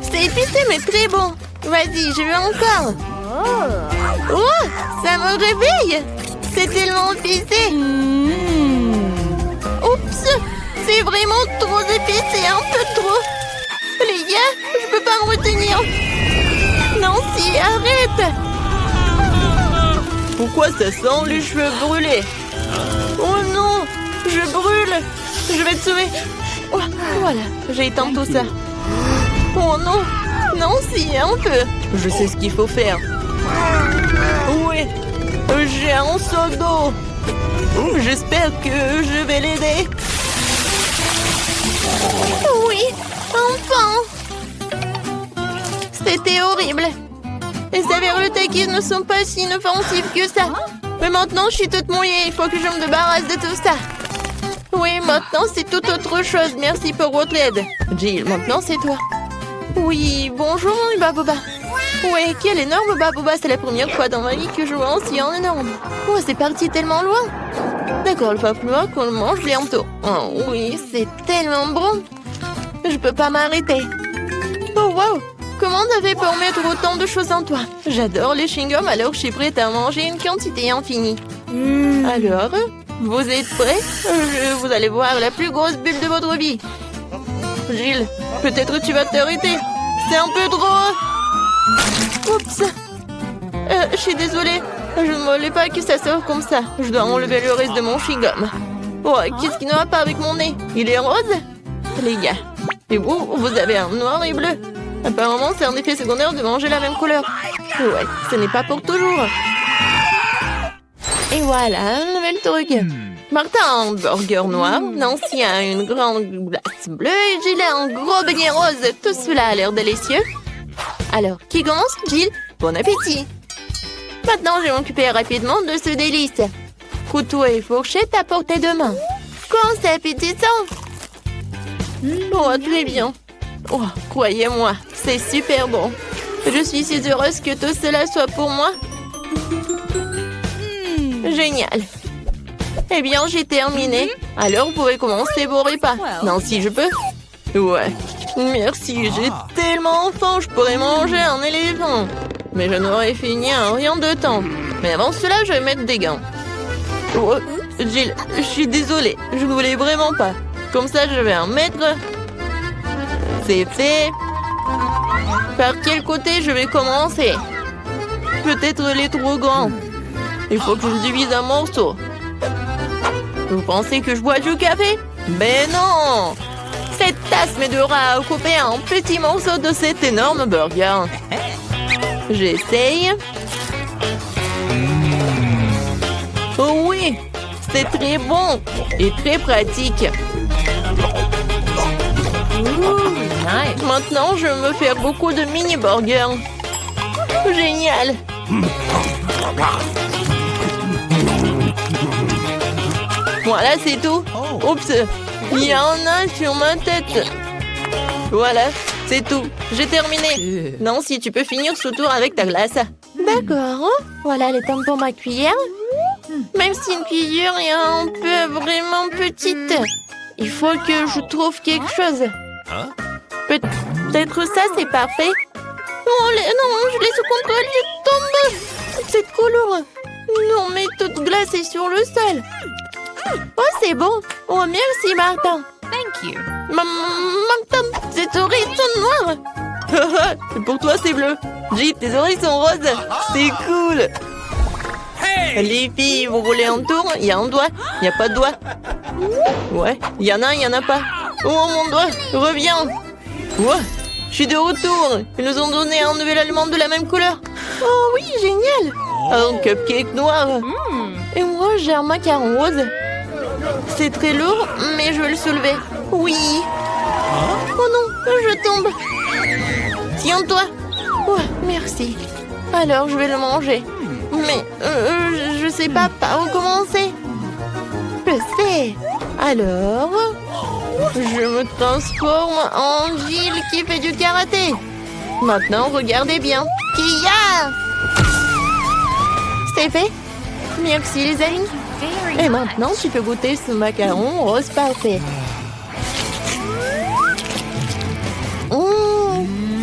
c'est épicé mais très bon. Vas-y, je veux encore. Oh, ça me réveille. C'est tellement épicé. Oups, c'est vraiment trop épicé, un peu trop. Les gars, je peux pas me retenir. Nancy, arrête. Pourquoi ça sent les cheveux brûlés? Oh non, je brûle. Je vais te sauver. Oh, voilà, j'ai éteint tout ça. Oh non, Nancy, un peu. Je sais ce qu'il faut faire. Oui, j'ai un seau d'eau. J'espère que je vais l'aider. Oui, enfin. C'était horrible. Les saveurs de Takis ne sont pas si inoffensives que ça. Mais maintenant, je suis toute mouillée. Il faut que je me débarrasse de tout ça. Oui, maintenant, c'est tout autre chose. Merci pour votre aide. Jill, maintenant, c'est toi. Oui, bonjour, mon Baboba. Oui, quel énorme Baboba. C'est la première fois dans ma vie que je vois un si énorme. Oh, c'est parti tellement loin. D'accord, le pas plus loin qu'on le mange bientôt. Oh oui, c'est tellement bon. Je peux pas m'arrêter. Oh, wow. Comment t'avais pour mettre autant de choses en toi? J'adore les chewing-gums, alors je suis prête à manger une quantité infinie. Alors, vous êtes prêts? Vous allez voir la plus grosse bulle de votre vie. Jill, peut-être tu vas t'arrêter. C'est un peu trop. Oups. Je suis désolée. Je ne voulais pas que ça sorte comme ça. Je dois enlever le reste de mon chewing-gum. Oh, qu'est-ce qui ne va pas avec mon nez? Il est rose? Les gars. Et vous avez un noir et bleu. Apparemment, c'est un effet secondaire de manger la même couleur. Ouais, ce n'est pas pour toujours. Et voilà, un nouvel truc. Martin a un burger noir, Nancy a une grande glace bleue et Jill a un gros beignet rose. Tout cela a l'air délicieux. Alors, qui commence? Jill, bon appétit. Maintenant, je vais m'occuper rapidement de ce délice. Couteau et fourchette à portée de main. Quand c'est appétissant. Oh, très bien. Oh, croyez-moi, c'est super bon. Je suis si heureuse que tout cela soit pour moi. Génial. Eh bien, j'ai terminé. Alors, vous pouvez commencer vos repas. Non, si je peux. Ouais. Merci, j'ai tellement faim, je pourrais manger un éléphant. Mais je n'aurais fini en rien de temps. Mais avant cela, je vais mettre des gants. Oh, Jill, je suis désolée. Je ne voulais vraiment pas. Comme ça, je vais en mettre. C'est fait. Par quel côté je vais commencer? Peut-être les trop grands. Il faut que je divise un morceau. Vous pensez que je bois du café? Mais non! Cette tasse m'aidera à couper un petit morceau de cet énorme burger. J'essaye. Oh oui! C'est très bon et très pratique. Maintenant, je vais me faire beaucoup de mini-burgers. Génial! Voilà, c'est tout. Oups, il y en a sur ma tête. Voilà, c'est tout. J'ai terminé. Nancy, tu peux finir ce tour avec ta glace. D'accord. Voilà les temps pour ma cuillère. Même si une cuillère est un peu vraiment petite, il faut que je trouve quelque chose. Peut-être ça, c'est parfait. Oh, non, je l'ai sous contrôle, je tombe. C'est trop lourd. Non, mais toute glace est sur le sol. Oh, c'est bon. Oh, merci, Martin. Thank you. Martin, tes oreilles sont noires. Pour toi, c'est bleu. Jill, tes oreilles sont roses. C'est cool. Les filles, vous voulez un tour? Il y a un doigt. Il n'y a pas de doigt. Ouais, il y en a, il n'y en a pas. Oh, mon doigt, reviens. Ouais, je suis de retour. Ils nous ont donné un nouvel aliment de la même couleur. Oh oui, génial. Un cupcake noir. Et moi, j'ai un macaron rose. C'est très lourd, mais je vais le soulever. Oui. Oh non, je tombe. Tiens-toi. Ouais, merci. Alors, je vais le manger. Mais, je sais pas par où commencer. Je sais. Alors, je me transforme en Jill qui fait du karaté. Maintenant, regardez bien. Kia! C'est fait. Merci les amis. Et maintenant, tu peux goûter ce macaron rose parfait.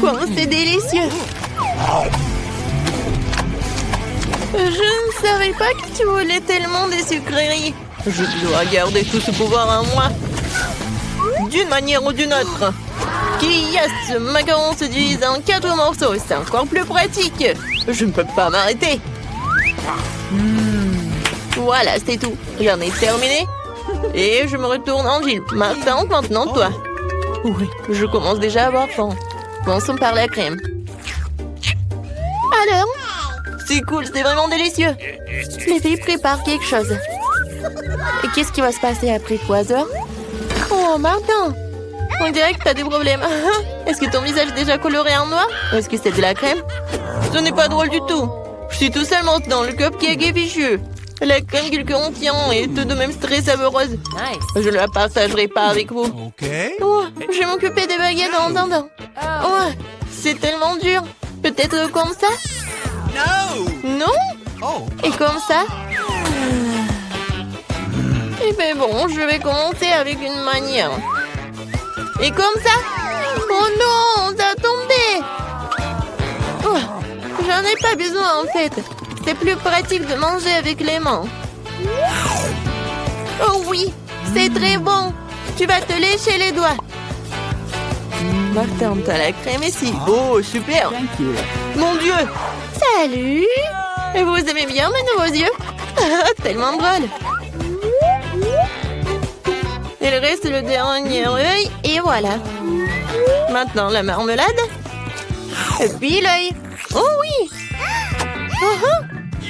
Comme c'est délicieux. Je ne savais pas que tu voulais tellement des sucreries. Je dois garder tout ce pouvoir en moi. D'une manière ou d'une autre. Qui a ce macaron se divise en 4 morceaux. C'est encore plus pratique. Je ne peux pas m'arrêter. Voilà, c'est tout. J'en ai terminé. Et je me retourne en Jill. Maintenant, toi. Oui, je commence déjà à avoir faim. Commençons par la crème. Alors? C'est cool, c'est vraiment délicieux. Les filles préparent quelque chose. Et qu'est-ce qui va se passer après 3 heures? Oh, Martin! On dirait que t'as des problèmes. Est-ce que ton visage est déjà coloré en noir? Ou est-ce que c'est de la crème? Ce n'est pas drôle du tout. Je suis tout seul maintenant, le cupcake est fichu. La crème qu'il contient est tout de même très savoureuse. Je ne la partagerai pas avec vous. Okay. Oh, je vais m'occuper des baguettes en attendant. Oh, c'est tellement dur. Peut-être comme ça? No. Non? Oh. Et comme ça? Eh ben bon, je vais commencer avec une manière. Et comme ça? Oh non, ça a tombé! Oh, j'en ai pas besoin en fait. C'est plus pratique de manger avec les mains. Oh oui, c'est très bon. Tu vas te lécher les doigts. Martin, t'as la crème ici. Oh, super. Mon Dieu. Salut. Et vous aimez bien mes nouveaux yeux? Tellement drôle. Il reste le dernier œil et voilà. Maintenant la marmelade. Et puis l'œil. Oh oui.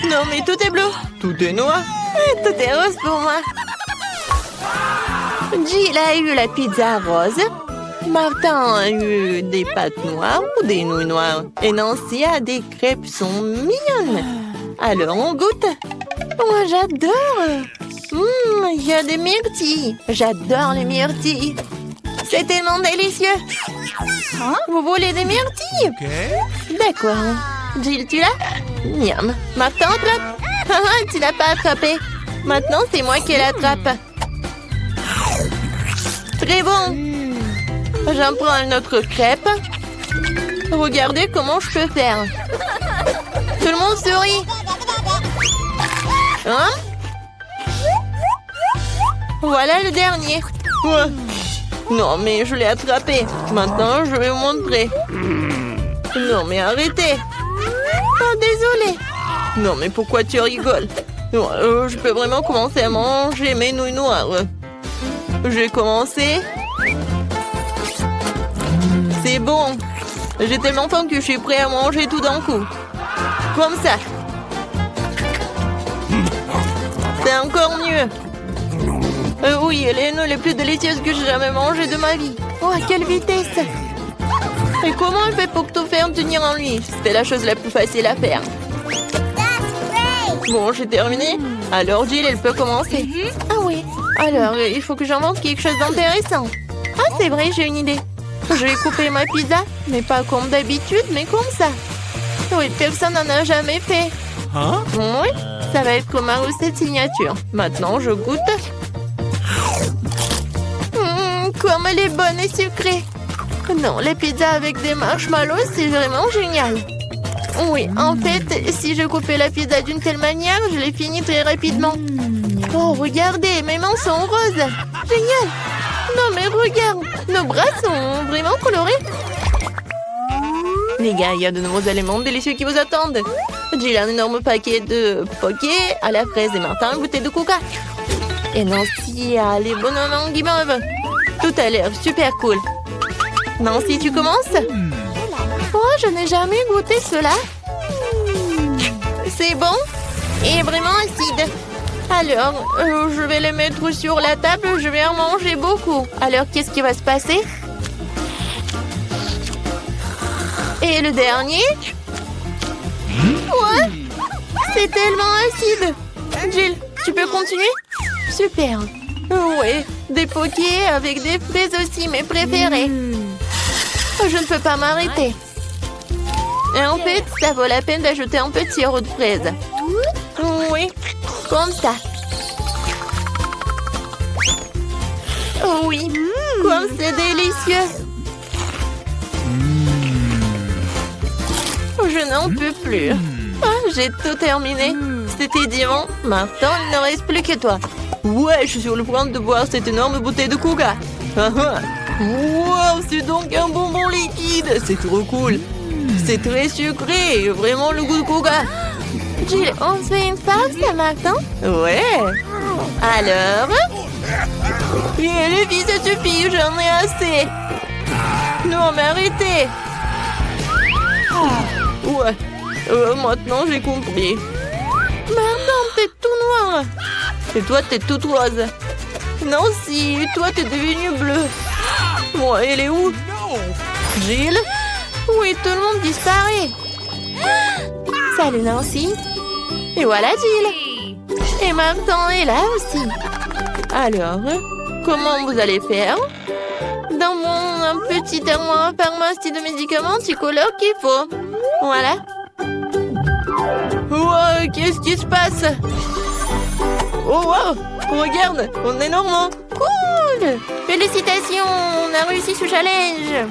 Non mais tout est bleu. Tout est noir. Tout est rose pour moi. Jill a eu la pizza rose. Martin a eu des pâtes noires ou des nouilles noires. Et Nancy a des crêpes sont mignonnes. Alors on goûte. Moi j'adore. Il y a des myrtilles. J'adore les myrtilles. C'est tellement délicieux. Vous voulez des myrtilles? Okay. D'accord. Jill, tu l'as? Miam. Martin, attrape. Tu l'as pas attrapé. Maintenant, c'est moi qui l'attrape. Très bon. J'en prends une autre crêpe. Regardez comment je peux faire. Tout le monde sourit. Hein? Voilà le dernier. Ouais. Non, mais je l'ai attrapé. Maintenant, je vais vous montrer. Non, mais arrêtez. Oh, désolé. Non, mais pourquoi tu rigoles? Je peux vraiment commencer à manger mes nouilles noires. J'ai commencé. C'est bon. J'ai tellement faim que je suis prêt à manger tout d'un coup. Comme ça. C'est encore mieux. Oui, les nouilles les plus délicieuses que j'ai jamais mangées de ma vie. Oh, à quelle vitesse! Et comment elle fait pour tout faire tenir en lui? C'était la chose la plus facile à faire. Bon, j'ai terminé. Alors Jill, elle peut commencer. Ah oui. Alors, il faut que j'invente quelque chose d'intéressant. Ah, c'est vrai, j'ai une idée. Je vais couper ma pizza, mais pas comme d'habitude, mais comme ça. Oui, personne n'en a jamais fait. Huh? Oui, ça va être ma recette signature. Maintenant, je goûte. Comme elle est bonne et sucrée. Non, les pizzas avec des marshmallows, c'est vraiment génial. Oui, en fait, si je coupais la pizza d'une telle manière, je l'ai finie très rapidement. Oh, regardez, mes mains sont roses. Génial. Non, mais regarde, nos bras sont vraiment colorés. Les gars, il y a de nouveaux éléments délicieux qui vous attendent. J'ai un énorme paquet de poké à la fraise et Martin une bouteille de coca. Et Nancy a les bonhommes en guimauve. Tout a l'air super cool. Nancy, tu commences? Oh, je n'ai jamais goûté cela. C'est bon et vraiment acide. Alors, je vais les mettre sur la table. Je vais en manger beaucoup. Alors, qu'est-ce qui va se passer? Et le dernier? Ouais. C'est tellement acide. Jill, tu peux continuer? Super. Ouais, des pokés avec des fraises aussi, mes préférés. Je ne peux pas m'arrêter. Et en fait, ça vaut la peine d'ajouter un peu de sirop de fraise. Oui, comme ça. Oh oui, comme c'est délicieux. Je n'en peux plus. Ah, j'ai tout terminé. C'était divin. Maintenant, il ne reste plus que toi. Ouais, je suis sur le point de boire cette énorme bouteille de coca. Wow, c'est donc un bonbon liquide. C'est trop cool. C'est très sucré et vraiment le goût de coca. Jill, on se fait une pause maintenant? Ouais. Alors? Et les filles, ça suffit, j'en ai assez. Non, mais arrêtez. Ouais. Maintenant, j'ai compris. Maintenant, t'es tout noir. Et toi, t'es toute rose. Nancy, toi, t'es devenue bleue. Moi, elle est où? Jill? Oui, tout le monde disparaît. Salut Nancy. Et voilà Jill. Et Martin est là aussi. Alors, comment vous allez faire? Dans mon petit armoire à pharmacie de médicaments, tu colloques qu'il faut. Voilà. Wow, qu'est-ce qui se passe? Oh wow, regarde, on est normand. Cool. Félicitations, on a réussi ce challenge.